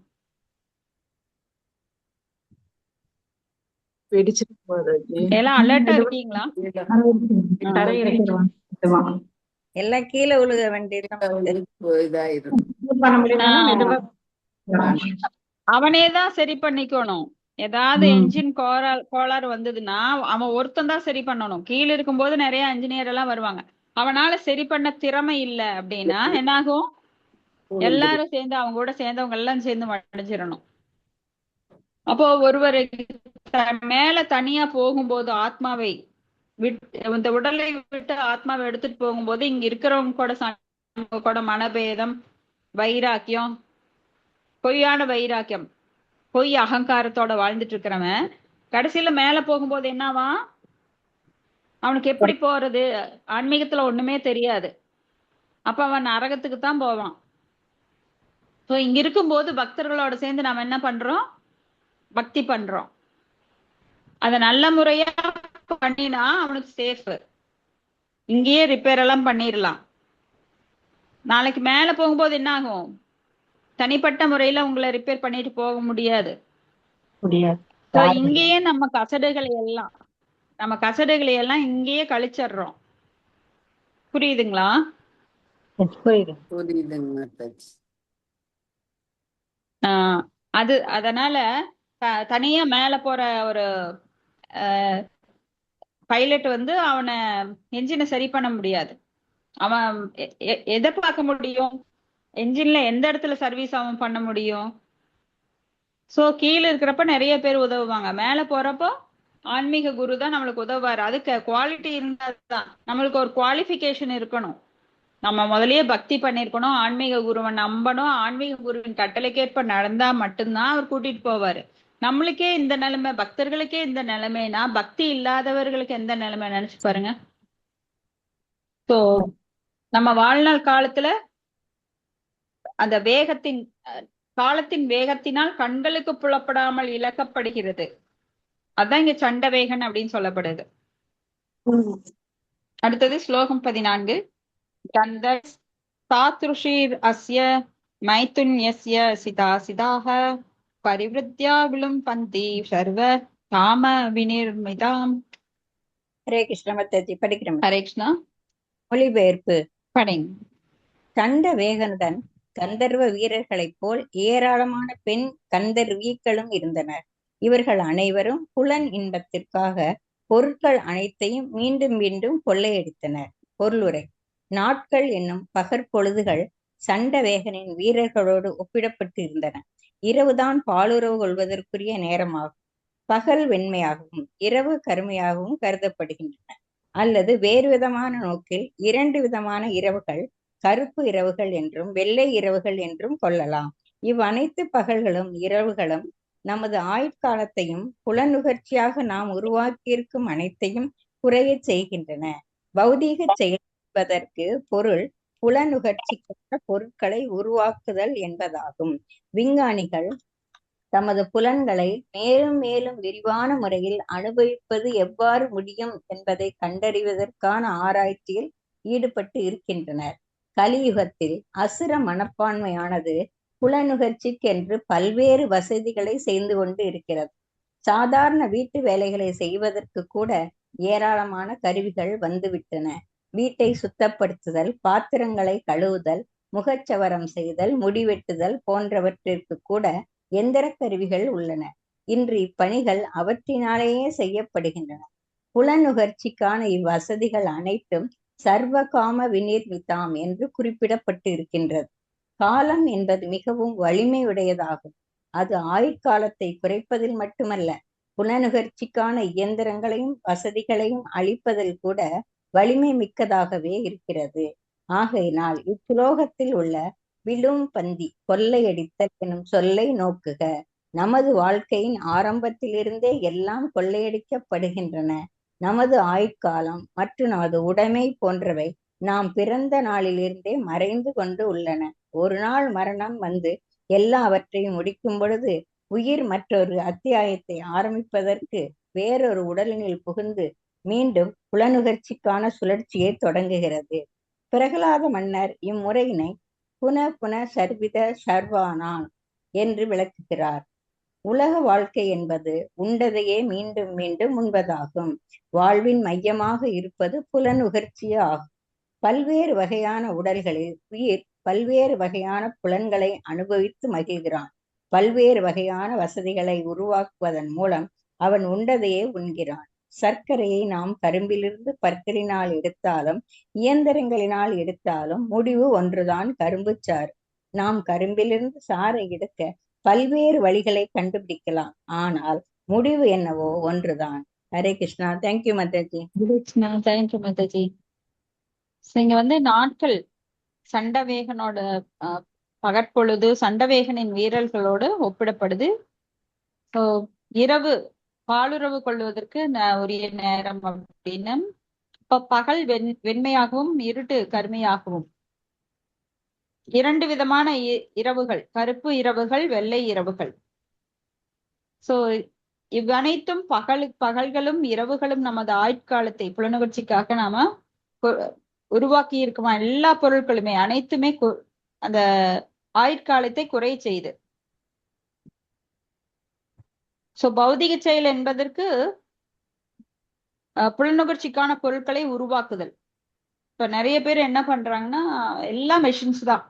எல்லாம் அலர்ட்டா இருக்கீங்களா? எல்லாம் கீழே விழுக வேண்டியது. அவனேதான் சரி பண்ணிக்கணும். ஏதாவது என்ஜின் கோளாறு வந்ததுன்னா அவன் ஒருத்தன் தான் சரி பண்ணணும். கீழே இருக்கும்போது நிறைய இன்ஜினியர் எல்லாம் வருவாங்க. அவனால சரி பண்ண திறமை இல்லை அப்படின்னா என்னாகும்? எல்லாரும் சேர்ந்து அவங்க கூட சேர்ந்தவங்க எல்லாம் சேர்ந்து அடைஞ்சிடணும். அப்போ ஒருவர் மேல தனியா போகும்போது ஆத்மாவை இந்த உடலை விட்டு ஆத்மாவை எடுத்துட்டு போகும்போது இங்க இருக்கிறவங்க கூட மனபேதம், வைராக்கியம், பொய்யான வைராக்கியம், பொய் அகங்காரத்தோட வாழ்ந்துட்டு இருக்கிறவன் கடைசியில மேல போகும்போது என்னவா? அவனுக்கு எப்படி போறது? ஆன்மீகத்துல ஒண்ணுமே தெரியாது. அப்ப அவன் நரகத்துக்கு தான் போவான். சோ இங்க இருக்கும்போது பக்தர்களோட சேர்ந்து நாம என்ன பண்றோம்? பக்தி பண்றோம். அத நல்ல முறையா பண்ணினா அவனுக்கு சேஃப். இங்கேயே ரிப்பேர் எல்லாம் பண்ணிடலாம். நாளைக்கு மேல போகும்போது என்ன ஆகும்? தனிப்பட்ட முறையில உங்களை ரிப்பேர் பண்ணிட்டு போக முடியாது. இங்கேயே நம்ம கசடுகளை எல்லாம் இங்கேயே கழிச்சிடுறோம். புரியுதுங்களா? அதனால தனியா மேல போற ஒரு பைலட் அவனை என்ஜினை சரி பண்ண முடியாது. அவன் எதை பார்க்க முடியும்? என்ஜின்ல எந்த இடத்துல சர்வீஸ் அவன் பண்ண முடியும்? சோ கீழே இருக்கிறப்ப நிறைய பேர் உதவுவாங்க. மேல போறப்போ ஆன்மீக குரு தான் நம்மளுக்கு உதவுவாரு. அதுக்கு குவாலிட்டி இருந்தாதான். நம்மளுக்கு ஒரு குவாலிஃபிகேஷன் இருக்கணும். நம்ம முதல்லயே பக்தி பண்ணிருக்கணும், ஆன்மீக குருவை நம்பணும், ஆன்மீக குருவின் கட்டளைக்கேற்ப நடந்தா மட்டும்தான் அவர் கூட்டிட்டு போவாரு. நம்மளுக்கே இந்த நிலைமை, பக்தர்களுக்கே இந்த நிலைமைனா பக்தி இல்லாதவர்களுக்கு எந்த நிலைமை நினைச்சு பாருங்க. சோ நம்ம வாழ்நாள் காலத்துல அந்த காலத்தின் வேகத்தினால் கண்களுக்கு புலப்படாமல் இழக்கப்படுகிறது. அதான் இங்க சண்ட வேகன் அப்படின்னு சொல்லப்படுது. அடுத்தது ஸ்லோகம் 14. கந்த சாத்ருஷீர் அஸ்ய மைதுன்யஸ்ய சிதாசிதாக பரிவிருத்யா விலும்பந்தி சர்வ காம விநிர்மிதாம். ஹரே கிருஷ்ண. மத்தஜி படிக்கிறோம். ஹரே கிருஷ்ணா. மொழிபெயர்ப்பு படிங்க. சண்ட வேகனுடன் கந்தர்வ வீரர்களைப் போல் ஏராளமான பெண் கந்தர்வீக்களும் இருந்தனர். இவர்கள் அனைவரும் புலன் இன்பத்திற்காக பொருட்கள் அனைத்தையும் மீண்டும் மீண்டும் கொள்ளையடித்தனர். பொருளுரை: நாட்கள் என்னும் பகற்பொழுதுகள் சண்ட வேகனின் வீரர்களோடு ஒப்பிடப்பட்டு இருந்தன. இரவுதான் பாலுறவு கொள்வதற்குரிய நேரமாகும். பகல் வெண்மையாகவும் இரவு கருமையாகவும் கருதப்படுகின்றன. அல்லது வேறு விதமான நோக்கில் 2 விதமான இரவுகள், கருப்பு இரவுகள் என்றும் வெள்ளை இரவுகள் என்றும் கொள்ளலாம். இவ்வனைத்து பகல்களும் இரவுகளும் நமது ஆயுட்காலத்தையும் புலனுகர்ச்சியாக நாம் உருவாக்கியிருக்கும் அனைத்தையும் குறையச் செய்கின்றன. பௌதீக செயல் என்பதற்கு பொருள் புலனுகர்ச்சிக்கான பொருட்களை உருவாக்குதல் என்பதாகும். விஞ்ஞானிகள் தமது புலன்களை மேலும் மேலும் விரிவான முறையில் அனுபவிப்பது எவ்வாறு முடியும் என்பதை கண்டறிவதற்கான ஆராய்ச்சியில் ஈடுபட்டு இருக்கின்றனர். கலியுகத்தில் அசுர மனப்பான்மையானது புலனுகர்ச்சிக்கென்று பல்வேறு வசதிகளை செய்து கொண்டு இருக்கிறது. சாதாரண வீட்டு வேலைகளை செய்வதற்கு கூட ஏராளமான கருவிகள் வந்துவிட்டன. வீட்டை சுத்தப்படுத்துதல், பாத்திரங்களை கழுவுதல், முகச்சவரம் செய்தல், முடிவெட்டுதல் போன்றவற்றிற்கு கூட எந்திர கருவிகள் உள்ளன. இன்று இப்பணிகள் அவற்றினாலேயே செய்யப்படுகின்றன. புலனுகர்ச்சிக்கான இவ்வசதிகள் அனைத்தும் சர்வ காம விநிர்மிதாம் என்று குறிப்பிடப்பட்டு இருக்கின்றது. காலம் என்பது மிகவும் வலிமையுடையதாகும். அது ஆயுட்காலத்தை குறைப்பதில் மட்டுமல்ல, புலனுகர்ச்சிக்கான இயந்திரங்களையும் வசதிகளையும் அளிப்பதில் கூட வலிமை மிக்கதாகவே இருக்கிறது. ஆகையினால் இச்சுலோகத்தில் உள்ள விழும் பந்தி, கொள்ளையடித்தல் எனும் சொல்லை நோக்குக. நமது வாழ்க்கையின் ஆரம்பத்திலிருந்தே எல்லாம் கொள்ளையடிக்கப்படுகின்றன. நமது ஆயுட்காலம் மற்றும் நமது உடைமை போன்றவை நாம் பிறந்த நாளிலிருந்தே மறைந்து கொண்டு உள்ளன. ஒரு நாள் மரணம் வந்து எல்லாவற்றையும் முடிக்கும் பொழுது உயிர் மற்றொரு அத்தியாயத்தை ஆரம்பிப்பதற்கு வேறொரு உடலினில் புகுந்து மீண்டும் புலனுகர்ச்சிக்கான சுழற்சியை தொடங்குகிறது. பிரகலாத மன்னர் இம்முறையினை புன சர்வித சர்வானான் என்று விளக்குகிறார். உலக வாழ்க்கை என்பது உண்டதையே மீண்டும் மீண்டும் உண்பதாகும். வாழ்வின் மையமாக இருப்பது புலனுகர்ச்சியே ஆகும். பல்வேறு வகையான உடல்களில் உயிர் பல்வேறு வகையான புலன்களை அனுபவித்து மகிழ்கிறான். பல்வேறு வகையான வசதிகளை உருவாக்குவதன் மூலம் அவன் உண்டதையே உண்கிறான். சர்க்கரையை நாம் கரும்பிலிருந்து பற்களினால் எடுத்தாலும் இயந்திரங்களினால் எடுத்தாலும் முடிவு ஒன்றுதான், கரும்புச்சாறு. நாம் கரும்பிலிருந்து சாறை எடுக்க பல்வேறு வழிகளை கண்டுபிடிக்கலாம், ஆனால் முடிவு என்னவோ ஒன்றுதான். ஹரே கிருஷ்ணா. தேங்க்யூ மாதாஜி. தேங்க்யூ மாதாஜி. இங்க வந்து நாட்கள் சண்டவேகனோட பகற்பொழுது சண்டவேகனின் வீரர்களோடு ஒப்பிடப்படுது. ஸோ இரவு பாலுறவு கொள்வதற்கு உரிய நேரம் அப்படின்னு. இப்ப பகல் வெண்மையாகவும் இருட்டு கருமையாகவும், இரண்டு விதமான இரவுகள், கருப்பு இரவுகள், வெள்ளை இரவுகள். சோ இவ்வனைத்தும் பகல்களும் இரவுகளும் நமது ஆயுட்காலத்தை புலனுணர்ச்சிக்காக நாம உருவாக்கி இருக்குமா, எல்லா பொருட்களுமே அனைத்துமே அந்த ஆயுட்காலத்தை குறை செய்து. சோ பௌதிக செயல் என்பதற்கு புலனுணர்ச்சிக்கான பொருட்களை உருவாக்குதல். இப்ப நிறைய பேர் என்ன பண்றாங்கன்னா, எல்லா மெஷின்ஸ் தான்.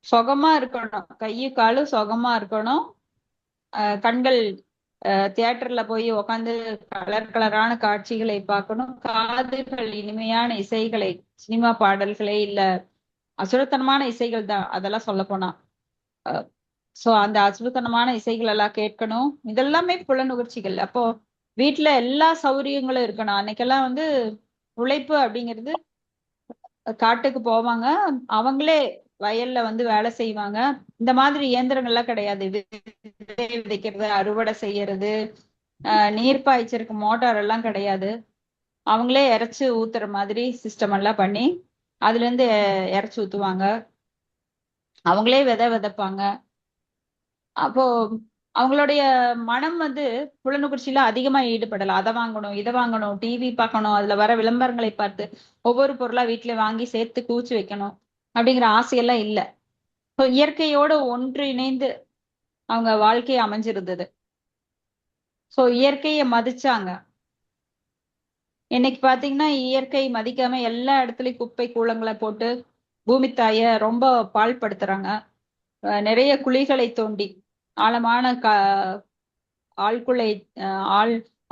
சுகமா இருக்கணும், கையு காலு சுகமா இருக்கணும், கண்கள் தியேட்டர்ல போய் உட்காந்து கலர் கலரான காட்சிகளை பார்க்கணும், காதுகள் இனிமையான இசைகளை, சினிமா பாடல்களை, இல்ல அசுரத்தனமான இசைகள் தான் அதெல்லாம் சொல்ல போனா. சோ அந்த அசுரத்தனமான இசைகள் எல்லாம் கேட்கணும். இதெல்லாமே புலனுணர்ச்சிகள். அப்போ வீட்டுல எல்லா சௌகரியங்களும் இருக்கணும். அன்னைக்கெல்லாம் வந்து உழைப்பு அப்படிங்கிறது காட்டுக்கு போவாங்க, அவங்களே வயல்ல வந்து வேலை செய்வாங்க. இந்த மாதிரி இயந்திரங்கள்லாம் கிடையாது. விதைக்கிறது, அறுவடை செய்யறது, நீர் பாய்ச்சருக்கு மோட்டார் எல்லாம் கிடையாது. அவங்களே இறைச்சி ஊத்துற மாதிரி சிஸ்டம் எல்லாம் பண்ணி அதுல இருந்து இறைச்சி ஊத்துவாங்க, அவங்களே விதைப்பாங்க. அப்போ அவங்களுடைய மனம் வந்து புலனுணர்ச்சியில அதிகமா ஈடுபடல. அதை வாங்கணும், இதை வாங்கணும், டிவி பார்க்கணும், அதுல வர விளம்பரங்களை பார்த்து ஒவ்வொரு பொருளா வீட்டுல வாங்கி சேர்த்து கூச்சு வைக்கணும் அப்படிங்கிற ஆசையெல்லாம் இல்ல. இயற்கையோட ஒன்று இணைந்து அவங்க வாழ்க்கை அமைஞ்சிருந்தது. சோ இயற்கையை மதிச்சாங்க. இன்னைக்கு பாத்தீங்கன்னா இயற்கை மதிக்காம எல்லா இடத்துலயும் குப்பை கூளங்களை போட்டு பூமி தாய ரொம்ப பாழ்படுத்துறாங்க. நிறைய குழிகளை தோண்டி ஆழமான ஆழ்குலை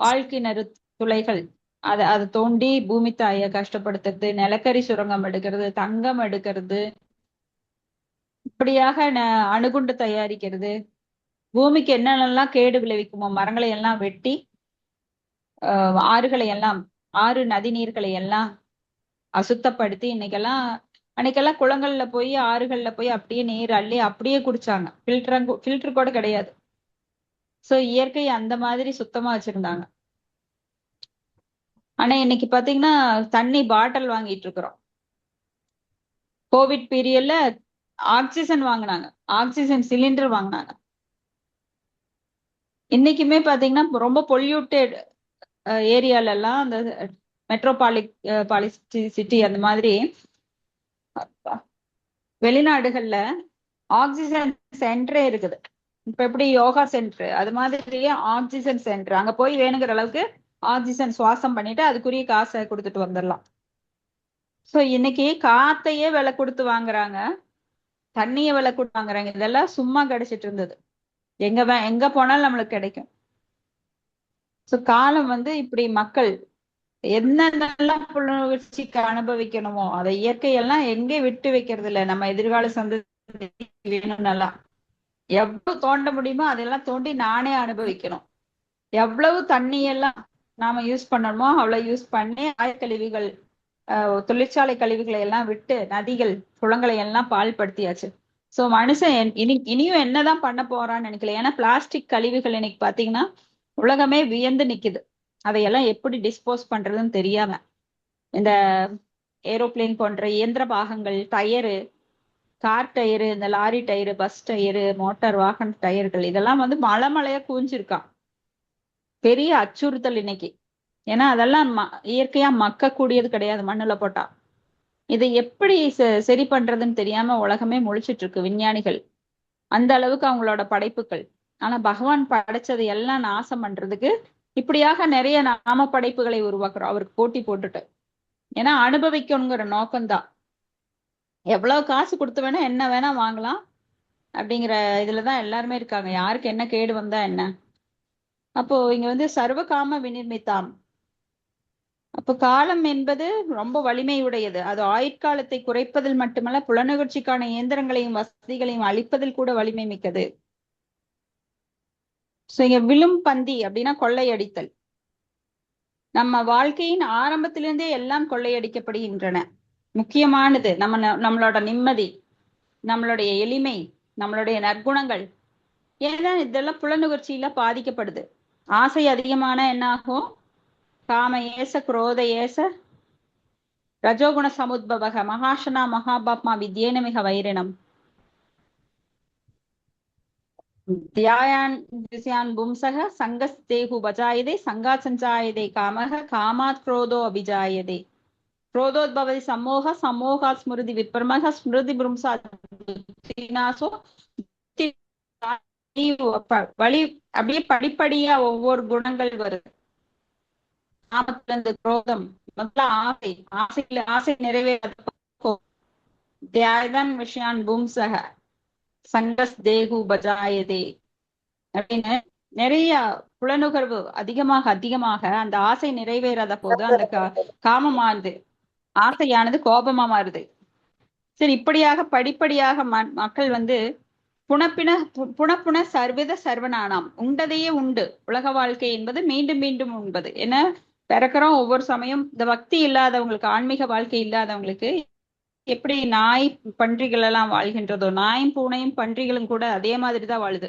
ஆழ்கிணறு துளைகள் அதை தோண்டி பூமி தாய கஷ்டப்படுத்துறது, நிலக்கரி சுரங்கம் எடுக்கிறது, தங்கம் எடுக்கிறது, இப்படியாக அணுகுண்டு தயாரிக்கிறது, பூமிக்கு என்னென்னலாம் கேடு விளைவிக்குமோ மரங்களை எல்லாம் வெட்டி ஆறுகளை எல்லாம், ஆறு நதி நீர்களை எல்லாம் அசுத்தப்படுத்தி அன்னைக்கெல்லாம் குளங்கள்ல போய் ஆறுகள்ல போய் அப்படியே நீர் அள்ளி அப்படியே குடிச்சாங்க. ஃபில்டர் கூட கிடையாது. சோ இயற்கை அந்த மாதிரி சுத்தமா வச்சிருந்தாங்க. ஆனா இன்னைக்கு பாத்தீங்கன்னா தண்ணி பாட்டில் வாங்கிட்டு இருக்கிறோம். கோவிட் பீரியட்ல ஆக்சிஜன் வாங்கினாங்க, ஆக்சிஜன் சிலிண்டர் வாங்கினாங்க. இன்னைக்குமே பாத்தீங்கன்னா ரொம்ப பொல்யூட்டட் ஏரியால எல்லாம், அந்த மெட்ரோபாலிசிட்டி அந்த மாதிரி வெளிநாடுகள்ல ஆக்சிஜன் சென்டரே இருக்குது. இப்ப எப்படி யோகா சென்டர், அது மாதிரியே ஆக்சிஜன் சென்டர். அங்க போய் வேணுங்கிற அளவுக்கு ஆக்சிஜன் சுவாசம் பண்ணிட்டு அதுக்குரிய காசை கொடுத்துட்டு வந்துடலாம். சோ இன்னைக்கு காத்தையே விலை கொடுத்து வாங்குறாங்க, தண்ணிய விலை கொடுத்து வாங்குறாங்க. இதெல்லாம் சும்மா கிடைச்சிட்டு இருந்தது, எங்க போனாலும் நம்மளுக்கு கிடைக்கும். சோ காலம் வந்து இப்படி மக்கள் என்னென்னலாம் புலனுணர்ச்சிக்கு அனுபவிக்கணுமோ அதை இயற்கையெல்லாம் எங்கே விட்டு வைக்கிறது இல்லை. நம்ம எதிர்கால சந்ததி வேணும்னெல்லாம் எவ்வளவு தோண்ட முடியுமோ அதெல்லாம் தோண்டி நானே அனுபவிக்கணும். எவ்வளவு தண்ணியெல்லாம் நாம யூஸ் பண்ணணுமோ அவ்வளவு யூஸ் பண்ணி ஆயக்கழிவுகள், தொழிற்சாலை கழிவுகளை எல்லாம் விட்டு நதிகள் குளங்களை எல்லாம் பாழ்படுத்தியாச்சு. சோ மனுஷன் இனியும் என்னதான் பண்ண போறான்னு நினைக்கல. ஏன்னா பிளாஸ்டிக் கழிவுகள் இன்னைக்கு பாத்தீங்கன்னா உலகமே வியந்து நிக்குது. அதையெல்லாம் எப்படி டிஸ்போஸ் பண்றதுன்னு தெரியாம இந்த ஏரோப்ளேன் போன்ற இயந்திர பாகங்கள், டயரு, கார் டயரு, இந்த lorry tyre, bus tyre, motor வாகன டயர்கள் இதெல்லாம் வந்து மலையா கூஞ்சிருக்கான். பெரிய அச்சுறுத்தல் இன்னைக்கு. ஏன்னா அதெல்லாம் இயற்கையா மக்கக்கூடியது கிடையாது, மண்ணுல போட்டா. இதை எப்படி சரி பண்றதுன்னு தெரியாம உலகமே முழிச்சிட்டு இருக்கு விஞ்ஞானிகள். அந்த அளவுக்கு அவங்களோட படைப்புகள். ஆனா பகவான் படைச்சதை எல்லாம் நாசம் பண்றதுக்கு இப்படியாக நிறைய நாம படைப்புகளை உருவாக்குறோம் அவருக்கு போட்டி போட்டுட்டு. ஏன்னா அனுபவிக்கணுங்கிற நோக்கம்தான். எவ்வளவு காசு கொடுத்து வேணா என்ன வேணா வாங்கலாம், அப்படிங்கிற இதுலதான் எல்லாருமே இருக்காங்க. யாருக்கு என்ன கேடு வந்தா என்ன. அப்போ இங்க வந்து சர்வ காம விநிர்மித்தாம். அப்போ காலம் என்பது ரொம்ப வலிமையுடையது. அது ஆயுட்காலத்தை குறைப்பதில் மட்டுமல்ல, புலனுணர்ச்சிக்கான இயந்திரங்களையும் வசதிகளையும் அளிப்பதில் கூட வலிமை மிக்கது. சோ இங்க விழும் பந்தி அப்படின்னா கொள்ளையடித்தல். நம்ம வாழ்க்கையின் ஆரம்பத்திலிருந்தே எல்லாம் கொள்ளையடிக்கப்படுகின்றன. முக்கியமானது நம்மளோட நிம்மதி, நம்மளுடைய எளிமை, நம்மளுடைய நற்குணங்கள், ஏன்னா இதெல்லாம் புலனுணர்ச்சியில பாதிக்கப்படுது. ஆசை அதிகமான என்ன ஆகும்? காம ஏச குரோத ஏச ரஜோகுண சமுத்பவக மகாசனா மகாபாப்மா வித்யேன மிக வைரினம் தியாயான் திஸ்யான் பும்சக சங்கஸ்தேகு பஜாயதே சங்காத் சஞ்சாயதே காமக காமாத் குரோதோ அபிஜாயதே क्रोधोद्भवति सम्मोह सम्मोहात् स्मृति विप्रमः स्मृति भ्रंशात् विनाशो வழி அப்படியே படிப்படியா ஒவ்வொரு குணங்கள் வருது. காமத்துல இருந்து குரோதம், முதல்ல ஆசை, ஆசை நிறைவேறான் விஷயான் பும்சக சங்கஸ் தேகு பஜாயதே அப்படின்னு நிறைய புலனுகர்வு அதிகமாக அந்த ஆசை நிறைவேறாத போது அந்த காமமானது, ஆசையானது கோபமா மாறுது. சரி, இப்படியாக படிப்படியாக மக்கள் வந்து புனப்புன சர்வித சர்வனானாம், உண்டதையே உண்டு. உலக வாழ்க்கை என்பது மீண்டும் மீண்டும் உண்பது. ஏன்னா பிறக்கிறோம் ஒவ்வொரு சமயம். இந்த பக்தி இல்லாதவங்களுக்கு, ஆன்மீக வாழ்க்கை இல்லாதவங்களுக்கு எப்படி நாய் பன்றிகள் எல்லாம் வாழ்கின்றதோ, நாயும் பூனையும் பன்றிகளும் கூட அதே மாதிரிதான் வாழுது.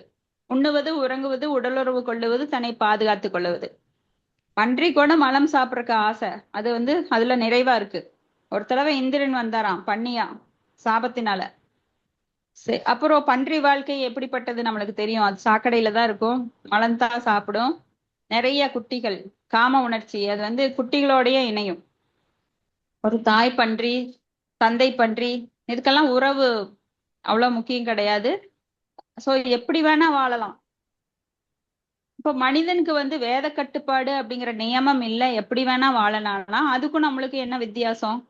உண்ணுவது, உறங்குவது, உடலுறவு கொள்ளுவது, தன்னை பாதுகாத்துக் கொள்ளுவது. பன்றி கூட மலம் சாப்பிட்றக்கு ஆசை, அது வந்து அதுல நிறைவா இருக்கு. ஒரு தடவை இந்திரன் வந்தாராம் பண்ணியா சாபத்தினால. அப்புறம் பன்றி வாழ்க்கை எப்படிப்பட்டது நம்மளுக்கு தெரியும். அது சாக்கடையில தான் இருக்கும், மலம்தான் சாப்பிடும். நிறைய குட்டிகள், காம உணர்ச்சி, அது வந்து குட்டிகளோடய இணையும். ஒரு தாய் பன்றி, தந்தை பன்றி, இதுக்கெல்லாம் உறவு அவ்வளவு முக்கியம் கிடையாது. சோ எப்படி வேணா வாழலாம். இப்ப மனிதனுக்கு வந்து வேத கட்டுப்பாடு அப்படிங்கிற நியமம் இல்லை, எப்படி வேணா வாழலாம்னா அதுக்கும் நம்மளுக்கு என்ன வித்தியாசம்?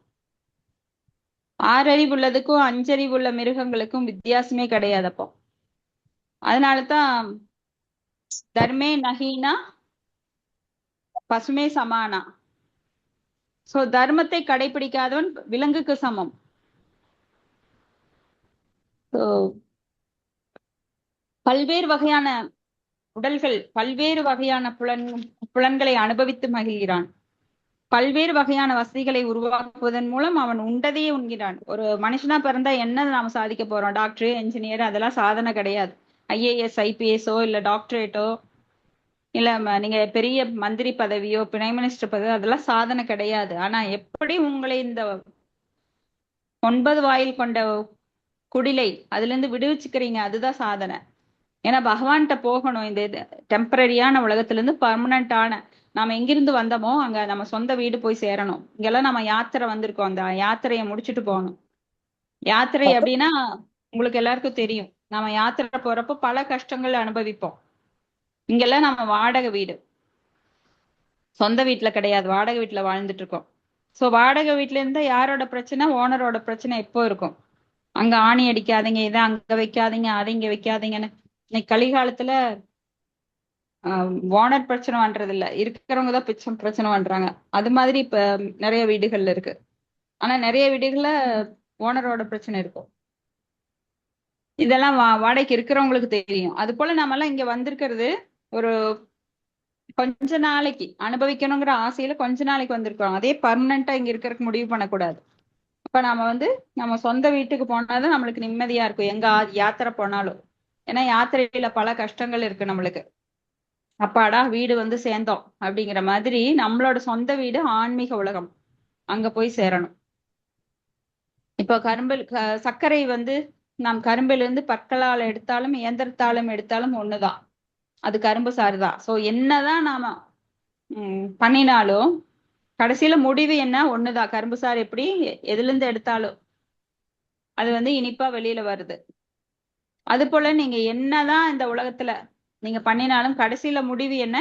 6 அறிவு உள்ளதுக்கும் 5 அறிவு உள்ள மிருகங்களுக்கும் வித்தியாசமே கிடையாது. அப்போ அதனாலதான் தர்மே நகீனா பசுமே சமானா. சோ தர்மத்தை கடைபிடிக்காதவன் விலங்குக்கு சமம். பல்வேறு வகையான உடல்கள், பல்வேறு வகையான புலன்களை அனுபவித்து மகிழ்கிறான். பல்வேறு வகையான வசதிகளை உருவாக்குவதன் மூலம் அவன் உண்டதையே உண்கிறான். ஒரு மனுஷனா பிறந்தா என்ன நாம சாதிக்க போறோம்? டாக்டர், என்ஜினியர், அதெல்லாம் சாதனை கிடையாது. IAS IPSஓ இல்ல டாக்டரேட்டோ இல்ல நீங்க பெரிய மந்திரி பதவியோ பிரைம் மினிஸ்டர் பதவியோ அதெல்லாம் சாதனை கிடையாது. ஆனா எப்படி உங்களை இந்த 9 வாயில் கொண்ட குடிலை அதுல இருந்து விடுவிச்சுக்கிறீங்க, அதுதான் சாதனை. ஏன்னா பகவான்கிட்ட போகணும். இந்த டெம்பரரியான உலகத்துல இருந்து பர்மனண்டான, நாம எங்கிருந்து வந்தோமோ அங்க நம்ம சொந்த வீடு போய் சேரணும். இங்கெல்லாம் நம்ம யாத்திரை வந்திருக்கோம், அந்த யாத்திரையை முடிச்சுட்டு போகணும். யாத்திரை அப்படின்னா உங்களுக்கு எல்லாருக்கும் தெரியும். நம்ம யாத்திரை போறப்போ பல கஷ்டங்கள் அனுபவிப்போம். இங்கெல்லாம் நம்ம வாடகை வீடு, சொந்த வீட்டுல கிடையாது, வாடகை வீட்டுல வாழ்ந்துட்டு இருக்கோம். சோ வாடகை வீட்டுல இருந்தா யாரோட பிரச்சனை? ஓனரோட பிரச்சனை எப்போ இருக்கும். அங்க ஆணி அடிக்காதீங்க, இதை அங்க வைக்காதீங்க, அதை இங்க வைக்காதீங்கன்னு. இன்னைக்கு கலிகாலத்துல ஓனர் பிரச்சனை பண்றது இல்ல, இருக்கிறவங்க தான் பிரச்சனை பண்றாங்க. அது மாதிரி இப்ப நிறைய வீடுகள்ல இருக்கு. ஆனா நிறைய வீடுகள்ல ஓனரோட பிரச்சனை இருக்கும். இதெல்லாம் வாடகைக்கு இருக்கிறவங்களுக்கு தெரியும். அது போல நம்ம எல்லாம் இங்க வந்திருக்கிறது ஒரு கொஞ்ச நாளைக்கு அனுபவிக்கணுங்கிற ஆசையில கொஞ்ச நாளைக்கு வந்திருக்கோம். அதே பர்மனண்டா இங்க இருக்கிறதுக்கு முடிவு பண்ணக்கூடாது. அப்ப நாம வந்து நம்ம சொந்த வீட்டுக்கு போனாதான் நம்மளுக்கு நிம்மதியா இருக்கும், எங்க யாத்திரை போனாலும். ஏன்னா யாத்திரையில பல கஷ்டங்கள் இருக்கு நம்மளுக்கு. அப்பாடா வீடு வந்து சேர்ந்தோம் அப்படிங்கிற மாதிரி நம்மளோட சொந்த வீடு ஆன்மீக உலகம், அங்க போய் சேரணும். இப்போ சர்க்கரை வந்து நாம் கரும்பில இருந்து பற்களால் எடுத்தாலும் இயந்திரத்தாலும் எடுத்தாலும் ஒண்ணுதான், அது கரும்பு சாறுதான். சோ என்னதான் நாம பண்ணினாலும் கடைசியில முடிவு என்ன? ஒண்ணுதான். கரும்பு சாறு எப்படி எதுல இருந்து எடுத்தாலும் அது வந்து இனிப்பா வெளியில வருது. அது போல நீங்க என்னதான் இந்த உலகத்துல நீங்க பண்ணினாலும் கடைசியில முடிவு என்ன?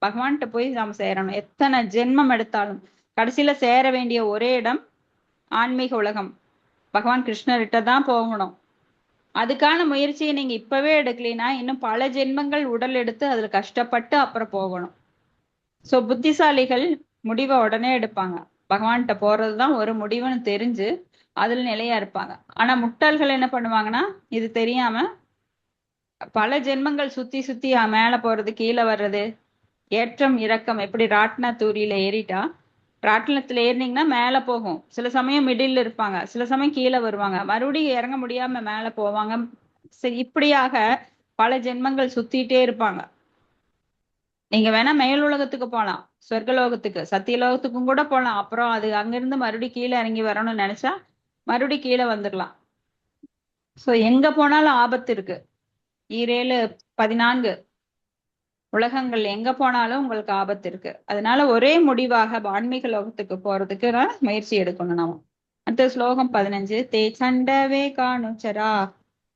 பகவான்கிட்ட போய் நாம சேரணும். எத்தனை ஜென்மம் எடுத்தாலும் கடைசியில சேர வேண்டிய ஒரே இடம் ஆன்மீக உலகம், பகவான் கிருஷ்ணர்கிட்ட தான் போகணும். அதுக்கான முயற்சியை நீங்க இப்பவே எடுக்கலைன்னா இன்னும் பல ஜென்மங்கள் உடல் எடுத்து அதுல கஷ்டப்பட்டு அப்புறம் போகணும். சோ புத்திசாலிகள் முடிவை உடனே எடுப்பாங்க. பகவான்கிட்ட போறதுதான் ஒரு முடிவுன்னு தெரிஞ்சு அதுல நிலையா இருப்பாங்க. ஆனா முட்டாள்கள் என்ன பண்ணுவாங்கன்னா, இது தெரியாம பல ஜென்மங்கள் சுத்தி சுத்தி மேல போறது கீழே வர்றது, ஏற்றம் இறக்கம். எப்படி ராட்டின தூரியில ஏறிட்டா, ராட்டினத்துல ஏறினீங்கன்னா மேல போகும், சில சமயம் மிடில் இருப்பாங்க, சில சமயம் கீழே வருவாங்க, மறுபடியும் இறங்க முடியாம மேல போவாங்க. சரி, இப்படியாக பல ஜென்மங்கள் சுத்திட்டே இருப்பாங்க. நீங்க வேணா மேல் உலகத்துக்கு போலாம், சொர்க்கலோகத்துக்கு, சத்தியலோகத்துக்கும் கூட போலாம். அப்புறம் அது அங்கிருந்து மறுபடியும் கீழே இறங்கி வரணும்னு நினைச்சா மறுபடியும் கீழே வந்துடலாம். சோ எங்க போனாலும் ஆபத்து இருக்கு. 14 உலகங்கள் எங்க போனாலும் உங்களுக்கு ஆபத்து இருக்கு. அதனால ஒரே முடிவாக ஆன்மீக லோகத்துக்கு போறதுக்கு நான் முயற்சி எடுக்கணும் நாம. அடுத்த ஸ்லோகம் 15. தே சண்டவே காணுச்சரா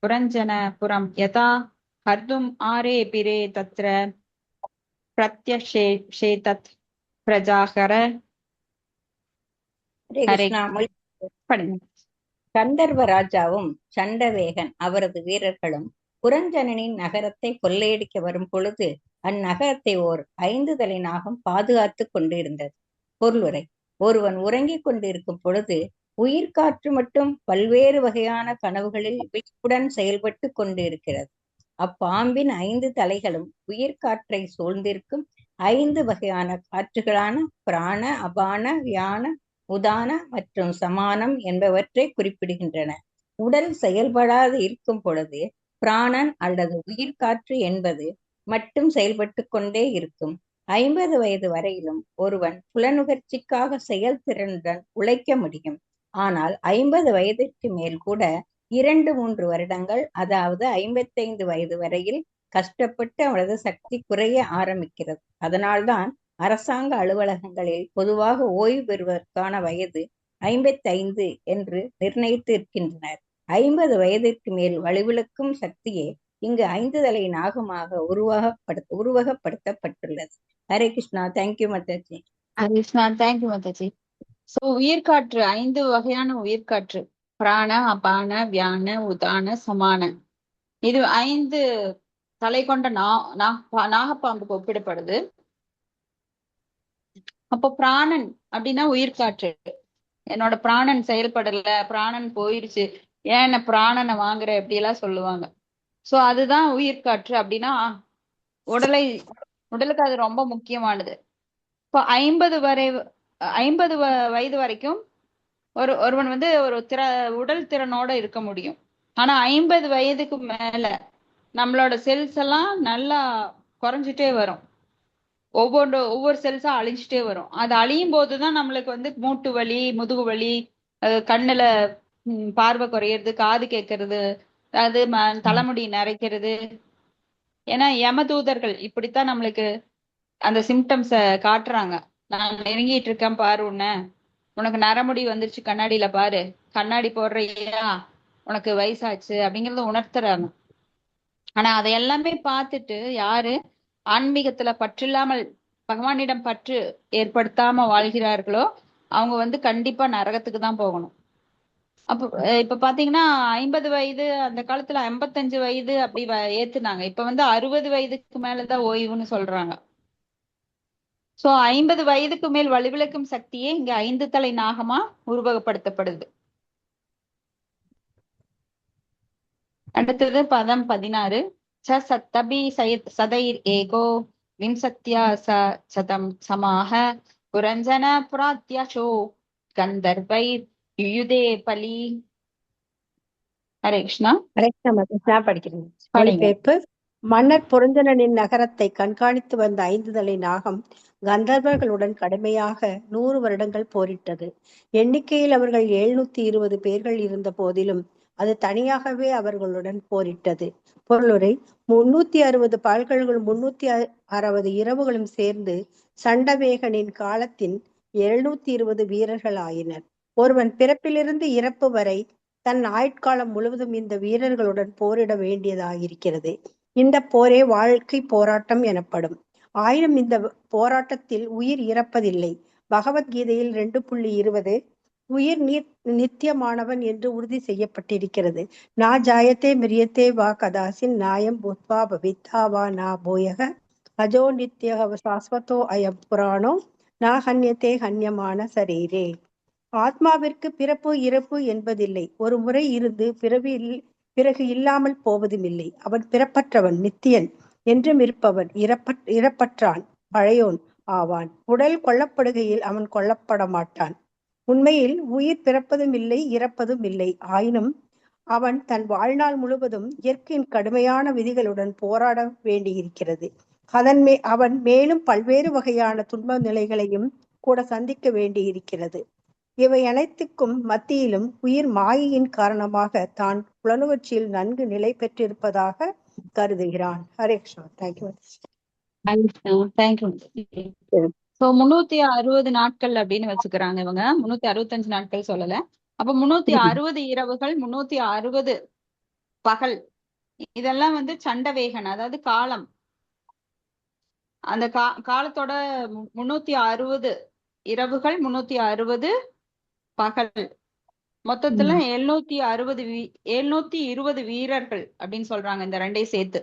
புரஞ்சன புரம் யதா ஹர்தும் ஆரே பிரே தத்ர பிரத்யக்ஷேதத் பிரஜாகர. ஹரே ஹரே கிருஷ்ணா. படிங்க. கந்தர்வ ராஜாவும் சண்டவேகன் அவரது வீரர்களும் புரஞ்சனனின் நகரத்தை கொள்ளையடிக்க வரும் பொழுது அந்நகரத்தை ஓர் 5 தலை நாகம் பாதுகாத்து கொண்டிருந்தது. பொருளுரை: ஒருவன் உறங்கிக் கொண்டிருக்கும் பொழுது உயிர்காற்று மட்டும் பல்வேறு வகையான கனவுகளில் விழிப்புடன் செயல்பட்டு கொண்டிருக்கிறது. அப்பாம்பின் 5 தலைகளும் உயிர்காற்றை சூழ்ந்திருக்கும் 5 வகையான காற்றுகளான பிராண, அபான, வியான, உதான மற்றும் சமானம் என்பவற்றை குறிப்பிடுகின்றன. உடல் செயல்படாது இருக்கும் பொழுது பிராணன் அல்லது உயிர்காற்று என்பது மட்டும் செயல்பட்டு கொண்டே இருக்கும். 50 வயது வரையிலும் ஒருவன் புலனுகர்ச்சிக்காக செயல்திறனுடன் உழைக்க முடியும். ஆனால் 50 வயதிற்கு மேல் கூட 2-3 வருடங்கள், அதாவது 55 வயது வரையில் கஷ்டப்பட்டு அவனது சக்தி குறைய ஆரம்பிக்கிறது. அதனால்தான் அரசாங்க அலுவலகங்களில் பொதுவாக ஓய்வு பெறுவதற்கான வயது 55 என்று நிர்ணயித்து இருக்கின்றனர். 50 வயதிற்கு மேல் வலுவிழக்கும் சக்தியே இங்கு 5 தலை நாகமாக உருவகப்படுத்தப்பட்டுள்ளது. Hare Krishna. Thank you Mataji. Hare Krishna. Thank you Mataji. So உயிர்காற்று 5 வகையான உயிர்காற்று: பிராண, அபான, வியான, உதான, சமான. இது 5 தலை கொண்ட நாகப்பாம்புக்கு ஒப்பிடப்படுது. அப்போ பிராணன் அப்படின்னா உயிர்காற்று. என்னோட பிராணன் செயல்படல, பிராணன் போயிருச்சு, ஏன் என்ன பிராணனை வாங்குற இப்படி எல்லாம் சொல்லுவாங்க. சோ அதுதான் உயிர்காற்று. அப்படின்னா உடலுக்கு அது ரொம்ப முக்கியமானது. இப்போ 50 வயது வரைக்கும் ஒருவன் வந்து ஒரு உடல் திறனோட இருக்க முடியும். ஆனா 50 வயதுக்கு மேல நம்மளோட செல்ஸ் எல்லாம் நல்லா குறைஞ்சிட்டே வரும். ஒவ்வொரு செல்ஸா அழிஞ்சிட்டே வரும். அது அழியும் போதுதான் நம்மளுக்கு வந்து மூட்டு வலி, முதுகு வலி, கண்ணுல பார்வை குறையிறது, காது கேட்கறது, அது தலைமுடி நரைக்கிறது. ஏன்னா யமதூதர்கள் இப்படித்தான் நம்மளுக்கு அந்த சிம்டம்ஸ காட்டுறாங்க. நான் நெருங்கிட்டு இருக்கேன் பாரு, உனக்கு நரமுடி வந்துருச்சு, கண்ணாடியில பாரு, கண்ணாடி போடுறியா, உனக்கு வயசாச்சு அப்படிங்கறத உணர்த்துறாங்க. ஆனா அதை எல்லாமே பார்த்துட்டு யாரு ஆன்மீகத்துல பற்றில்லாமல் பகவானிடம் பற்று ஏற்படுத்தாம வாழ்கிறார்களோ அவங்க வந்து கண்டிப்பா நரகத்துக்கு தான் போகணும். அப்ப இப்ப பாத்தீங்கன்னா 50 வயது, அந்த காலத்துல 55 வயது அப்படி ஏத்துனாங்க. இப்ப வந்து 60 வயதுக்கு மேலதான் ஓய்வுன்னு சொல்றாங்க. சோ 50 வயதுக்கு மேல் வலுவிழக்கும் சக்தியே இங்க 5 தலை நாகமா உருவகப்படுத்தப்படுது. அடுத்தது பதம் 16. சத்தபி சதைர் ஏகோ விம்சத்யா சதம் சமாக புரஞ்சன புராத்யசோ கந்தர்வைர் யுயுதே பலி. ஹரே கிருஷ்ணா. ஹரே கிருஷ்ணா மாதாஜி. படிக்கிறேன். படிங்க. மொழிபெயர்ப்பு. மன்னர் புரஞ்சனனின் நகரத்தை கண்காணித்து வந்த 5 தலை நாகம் கந்தர்வர்களுடன் கடுமையாக 100 வருடங்கள் போரிட்டது. எண்ணிக்கையில் அவர்கள் 720 பேர்கள் இருந்த போதிலும் அது தனியாகவே அவர்களுடன் போரிட்டது. பொருளுரை: 360 பகல்களும் 360 இரவுகளும் சேர்ந்து சண்டவேகனின் காலத்தின் 720 வீரர்கள் ஆயினர். ஒருவன் பிறப்பிலிருந்து இறப்பு வரை தன் ஆயுட்காலம் முழுவதும் இந்த வீரர்களுடன் போரிட வேண்டியதாயிருக்கிறது. இந்த போரே வாழ்க்கை போராட்டம் எனப்படும். ஆயினும் இந்த போராட்டத்தில் உயிர் இறப்பதில்லை. பகவத்கீதையில் 2.20 உயிர் நித்தியமானவன் என்று உறுதி செய்யப்பட்டிருக்கிறது. நா ஜாயத்தே மிரியத்தே வா கதாசின் நாயம் பூத்வா பவித்தா வா நா பூயக அஜோ நித்யக சாஸ்வதோ அயம் புராணோ நா ஹன்யத்தே ஹன்யமான சரீரே. ஆத்மாவிற்கு பிறப்பு இறப்பு என்பதில்லை. ஒரு முறை இருந்து பிறகு இல்லாமல் போவதும் இல்லை. அவன் பிறப்பற்றவன், நித்தியன், என்றும் இருப்பவன், இறப்பற்றான், பழையோன் ஆவான். உடல் கொல்லப்படுகையில் அவன் கொல்லப்பட மாட்டான். உண்மையில் உயிர் பிறப்பதும் இல்லை, இறப்பதும் இல்லை. ஆயினும் அவன் தன் வாழ்நாள் முழுவதும் இயற்கையின் கடுமையான விதிகளுடன் போராட வேண்டியிருக்கிறது. அவன் மேலும் பல்வேறு வகையான துன்ப நிலைகளையும் கூட சந்திக்க வேண்டியிருக்கிறது. இவை அனைத்துக்கும் மத்தியிலும் உயிர் மாயையின் காரணமாக தான் புலனுணர்ச்சியில் நன்கு நிலை பெற்றிருப்பதாக கருதுகிறான். Hare Krishna. Thank you. Thank you. So 360 நாட்கள் அப்படின்னு வச்சுக்கிறாங்க இவங்க. 365 நாட்கள் சொல்லல. அப்ப 360 இரவுகள், 360 பகல், இதெல்லாம் வந்து சண்டவேகன், அதாவது காலம். அந்த காலத்தோட 360 இரவுகள், 360 பகல், மொத்தத்துல 720 வீரர்கள் அப்படின்னு சொல்றாங்க இந்த ரெண்டையும் சேர்த்து.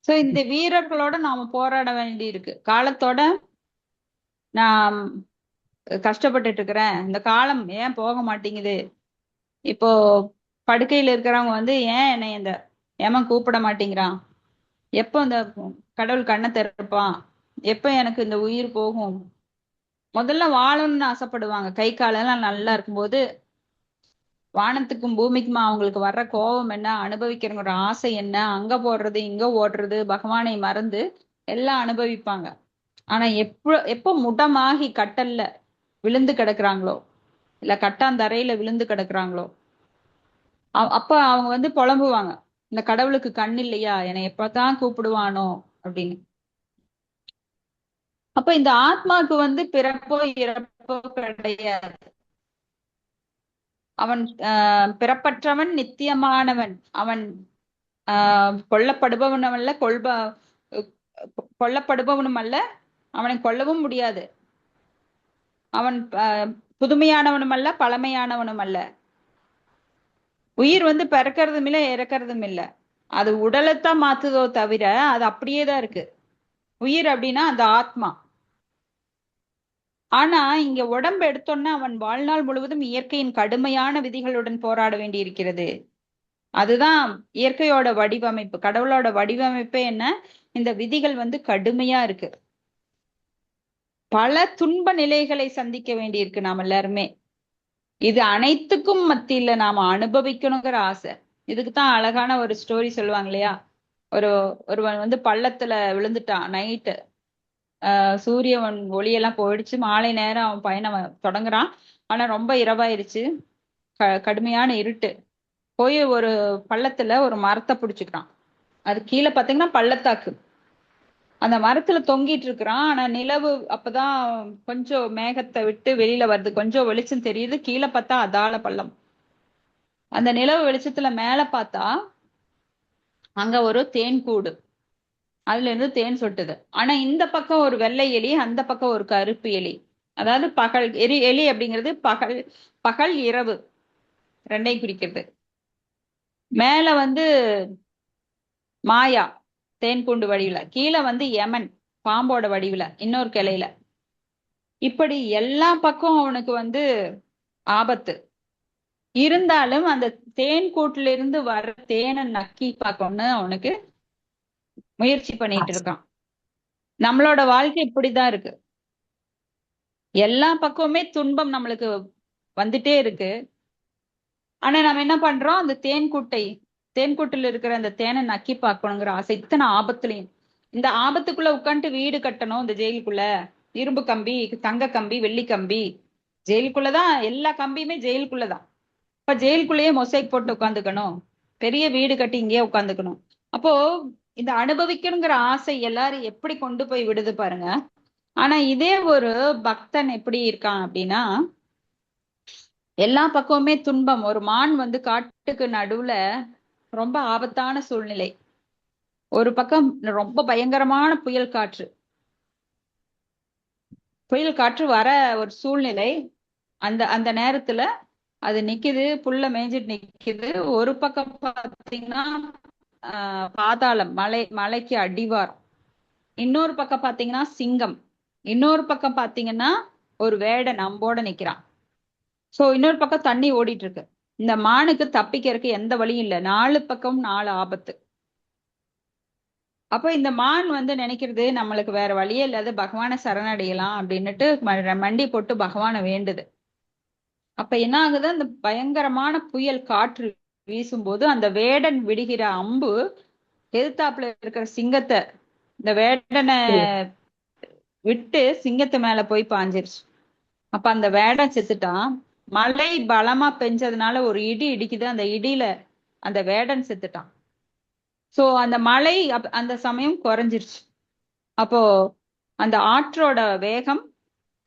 சோ இந்த வீரர்களோட நாம போராட வேண்டி இருக்கு. காலத்தோட நான் கஷ்டப்பட்டுட்டு இருக்கிறேன், இந்த காலம் ஏன் போக மாட்டேங்குது, இப்போ படுக்கையில இருக்கிறவங்க வந்து ஏன் என்னை இந்த ஏமன் கூப்பிட மாட்டேங்கிறான், எப்போ இந்த கடவுள் கண்ணை திறப்பான், எப்போ எனக்கு இந்த உயிர் போகும். முதல்ல வாழணும்னு ஆசைப்படுவாங்க. கை காலெல்லாம் நல்லா இருக்கும்போது வானத்துக்கும் பூமிக்குமா அவங்களுக்கு வர்ற கோபம் என்ன, அனுபவிக்கிறவங்க ஆசை என்ன, அங்க போடுறது இங்க ஓடுறது, பகவானை மறந்து எல்லாம் அனுபவிப்பாங்க. ஆனா எப்போ முடமாகி கட்டல்ல விழுந்து கிடக்குறாங்களோ, இல்ல கட்டாந்தரையில விழுந்து கிடக்குறாங்களோ, அப்ப அவங்க வந்து புலம்புவாங்க, இந்த கடவுளுக்கு கண் இல்லையா, என்னை எப்பதான் கூப்பிடுவானோ அப்படின்னு. அப்ப இந்த ஆத்மாவுக்கு வந்து பிறப்போ இறப்போ கிடையாது. அவன் பிறப்பற்றவன், நித்தியமானவன். அவன் கொல்லப்படுபவனும் அல்ல, கொல்லப்படுபவனும் அல்ல, அவனை கொல்லவும் முடியாது. அவன் புதுமையானவனும் அல்ல, பழமையானவனும் அல்ல. உயிர் வந்து பிறக்கிறதும் இல்லை, இறக்கிறதும் இல்லை. அது உடலைத்தான் மாத்துதோ தவிர அது அப்படியேதான் இருக்கு. உயிர் அப்படின்னா அந்த ஆத்மா. ஆனா இங்க உடம்பு எடுத்தோன்னா அவன் வாழ்நாள் முழுவதும் இயற்கையின் கடுமையான விதிகளுடன் போராட வேண்டி இருக்கிறது. அதுதான் இயற்கையோட வடிவமைப்பு. கடவுளோட வடிவமைப்பே என்ன, இந்த விதிகள் வந்து கடுமையா இருக்கு. பல துன்ப நிலைகளை சந்திக்க வேண்டி இருக்கு நாம எல்லாருமே. இது அனைத்துக்கும் மத்தியில நாம அனுபவிக்கணுங்கிற ஆசை. இதுக்குதான் அழகான ஒரு ஸ்டோரி சொல்லுவாங்க இல்லையா, ஒருவன் வந்து பள்ளத்துல விழுந்துட்டான். நைட்டு சூரியன் ஒளியெல்லாம் போயிடுச்சு, மாலை நேரம் அவன் பயணம் தொடங்குறான். ஆனா ரொம்ப இரவாயிருச்சு, கடுமையான இருட்டு. போய் ஒரு பள்ளத்துல ஒரு மரத்தை பிடிச்சுக்கிறான். அது கீழே பாத்தீங்கன்னா பள்ளத்தாக்கு. அந்த மரத்துல தொங்கிட்டு இருக்கிறான். ஆனா நிலவு அப்பதான் கொஞ்சம் மேகத்தை விட்டு வெளியில வருது, கொஞ்சம் வெளிச்சம் தெரியுது. கீழே பார்த்தா அதால பள்ளம். அந்த நிலவு வெளிச்சத்துல மேல பார்த்தா அங்க ஒரு தேன் கூடு, அதுல இருந்து தேன் சொட்டுது. ஆனா இந்த பக்கம் ஒரு வெள்ளை எலி, அந்த பக்கம் ஒரு கருப்பு எலி. அதாவது பகல் எலி அப்படிங்கிறது பகல் இரவு ரெண்டையும் குறிக்கிறது. மேல வந்து மாயா தேன் கூண்டு வடிவுல, கீழே வந்து யமன் பாம்போட வடிவுல இன்னொரு கிளையில. இப்படி எல்லா பக்கம் அவனுக்கு வந்து ஆபத்து இருந்தாலும் அந்த தேன் கூட்டுல இருந்து வர்ற தேனை நக்கி பார்க்கணும்னு அவனுக்கு முயற்சி பண்ணிட்டு இருக்கான். நம்மளோட வாழ்க்கை இப்படிதான் இருக்கு. எல்லா பக்கமுமே துன்பம் நம்மளுக்கு வந்துட்டே இருக்கு. ஆனா நம்ம என்ன பண்றோம், அந்த தேன்கூட்டுல இருக்கிற அந்த தேனை நக்கி பார்க்கணுங்கிற ஆசை. இத்தனை ஆபத்துலையும் இந்த ஆபத்துக்குள்ள உட்காந்துட்டு வீடு கட்டணும், இந்த ஜெயிலுக்குள்ள இரும்பு கம்பி, தங்க கம்பி, வெள்ளி கம்பி, ஜெயிலுக்குள்ளதான் எல்லா கம்பியுமே ஜெயிலுக்குள்ளதான். இப்ப ஜெயிலுக்குள்ளேயே மொசைக் போட்டு உட்காந்துக்கணும், பெரிய வீடு கட்டி இங்கேயே உட்காந்துக்கணும். அப்போ இந்த அனுபவிக்கணுங்கிற ஆசை எல்லாரும் எப்படி கொண்டு போய் விடுது பாருங்க. ஆனா இதே ஒரு பக்தன் எப்படி இருக்கான் அப்படின்னா, எல்லா பக்கமுமே துன்பம். ஒரு மான் வந்து காட்டுக்கு நடுவுல ரொம்ப ஆபத்தான சூழ்நிலை, ஒரு பக்கம் ரொம்ப பயங்கரமான புயல் காற்று வர ஒரு சூழ்நிலை. அந்த அந்த நேரத்துல அது நிக்குது, புல்ல மேய்ஞ்சிட்டு நிக்குது. ஒரு பக்கம் பாத்தீங்கன்னா பாதாளம், மலைக்கு அடிவாரம். இன்னொரு பக்கம் பாத்தீங்கன்னா சிங்கம். இன்னொரு பக்கம் பாத்தீங்கன்னா ஒரு வேடன் அம்போட நிக்கிறான். சோ இன்னொரு பக்கம் தண்ணி ஓடிட்டு இருக்கு. இந்த மானுக்கு தப்பிக்கிறதுக்கு எந்த வழியும் இல்லை, 4 பக்கம் 4 ஆபத்து. அப்போ இந்த மான் நினைக்கிறது நம்மளுக்கு வேற வழியே இல்லாத பகவானை சரணடையலாம் அப்படின்னுட்டு மண்டி போட்டு பகவானை வேண்டுது. அப்ப என்ன ஆகுது, அந்த பயங்கரமான புயல் காற்று வீசும்போது அந்த வேடன் விடுகிற அம்பு எதிர்த்தாப்புல இருக்கிற சிங்கத்தை, இந்த வேடனை விட்டு சிங்கத்து மேல போய் பாஞ்சிருச்சு. அப்ப அந்த வேடன் செத்துட்டான். மழை பலமா பெஞ்சதுனால ஒரு இடி இடிக்குது, அந்த இடியில அந்த வேடன் செத்துட்டான். சோ அந்த மழை அந்த சமயம் குறைஞ்சிருச்சு. அப்போ அந்த ஆற்றோட வேகம்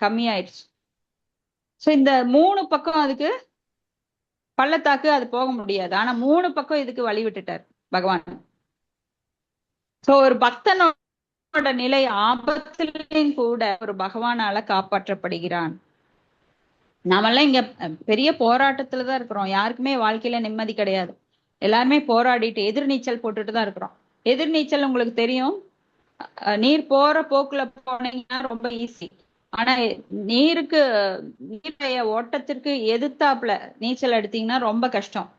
கம்மியாயிடுச்சு. சோ இந்த 3 பக்கம் அதுக்கு பள்ளத்தாக்கு அது போக முடியாது, ஆனா 3 பக்கம் இதுக்கு வழி விட்டுட்டார் பகவான். சோ ஒரு பக்தனோட நிலை ஆபத்திலையும் கூட ஒரு பகவானால காப்பாற்றப்படுகிறான். நாமெல்லாம் இங்க பெரிய போராட்டத்துலதான் இருக்கிறோம். யாருக்குமே வாழ்க்கையில நிம்மதி கிடையாது. எல்லாருமே போராடிட்டு எதிர்நீச்சல் போட்டுட்டு தான் இருக்கிறோம். எதிர்நீச்சல் உங்களுக்கு தெரியும், நீர் போற போக்குல போனீங்கன்னா ரொம்ப ஈஸி. ஆனா நீருடைய ஓட்டத்திற்கு எதிர்த்தாப்புல நீச்சல் எடுத்தீங்கன்னா ரொம்ப கஷ்டம்.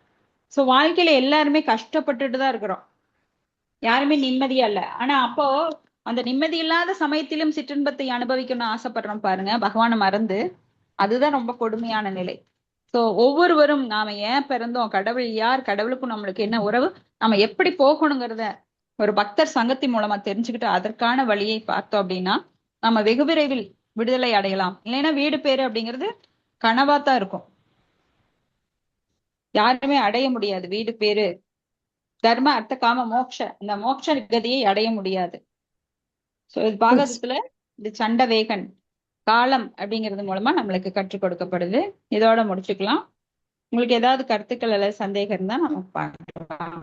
சோ வாழ்க்கையில எல்லாருமே கஷ்டப்பட்டுட்டு தான் இருக்கிறோம், யாருமே நிம்மதியா இல்ல. ஆனா அப்போ அந்த நிம்மதி இல்லாத சமயத்திலும் சிற்றின்பத்தை அனுபவிக்கணும்னு ஆசைப்படுறோம் பாருங்க, பகவானை மறந்து. அதுதான் ரொம்ப கொடுமையான நிலை. சோ ஒவ்வொருவரும் நாம ஏன் பிறந்தோம், கடவுள் யார், கடவுளுக்கும் நம்மளுக்கு என்ன உறவு, நாம எப்படி போகணுங்கிறத ஒரு பக்தர் சங்கத்தி மூலமா தெரிஞ்சுக்கிட்டு அதற்கான வழியை பார்த்தோம் அப்படின்னா நம்ம வெகு விரைவில் விடுதலை அடையலாம். இல்லைன்னா வீடு பேரு அப்படிங்கிறது கனவாத்தான் இருக்கும், யாருமே அடைய முடியாது. வீடு பேரு, தர்ம அர்த்த காம மோட்ச, இந்த மோட்ச கதியை அடைய முடியாது. சோ இது பாகத்துல இந்த சண்டவேகன் காலம் அப்படிங்கிறது மூலமா நம்மளுக்கு கற்றுக் கொடுக்கப்படுது. இதோட முடிச்சுக்கலாம். உங்களுக்கு ஏதாவது கருத்துக்கள் அல்லது சந்தேகம் இருந்தா நம்ம பார்க்கலாம்.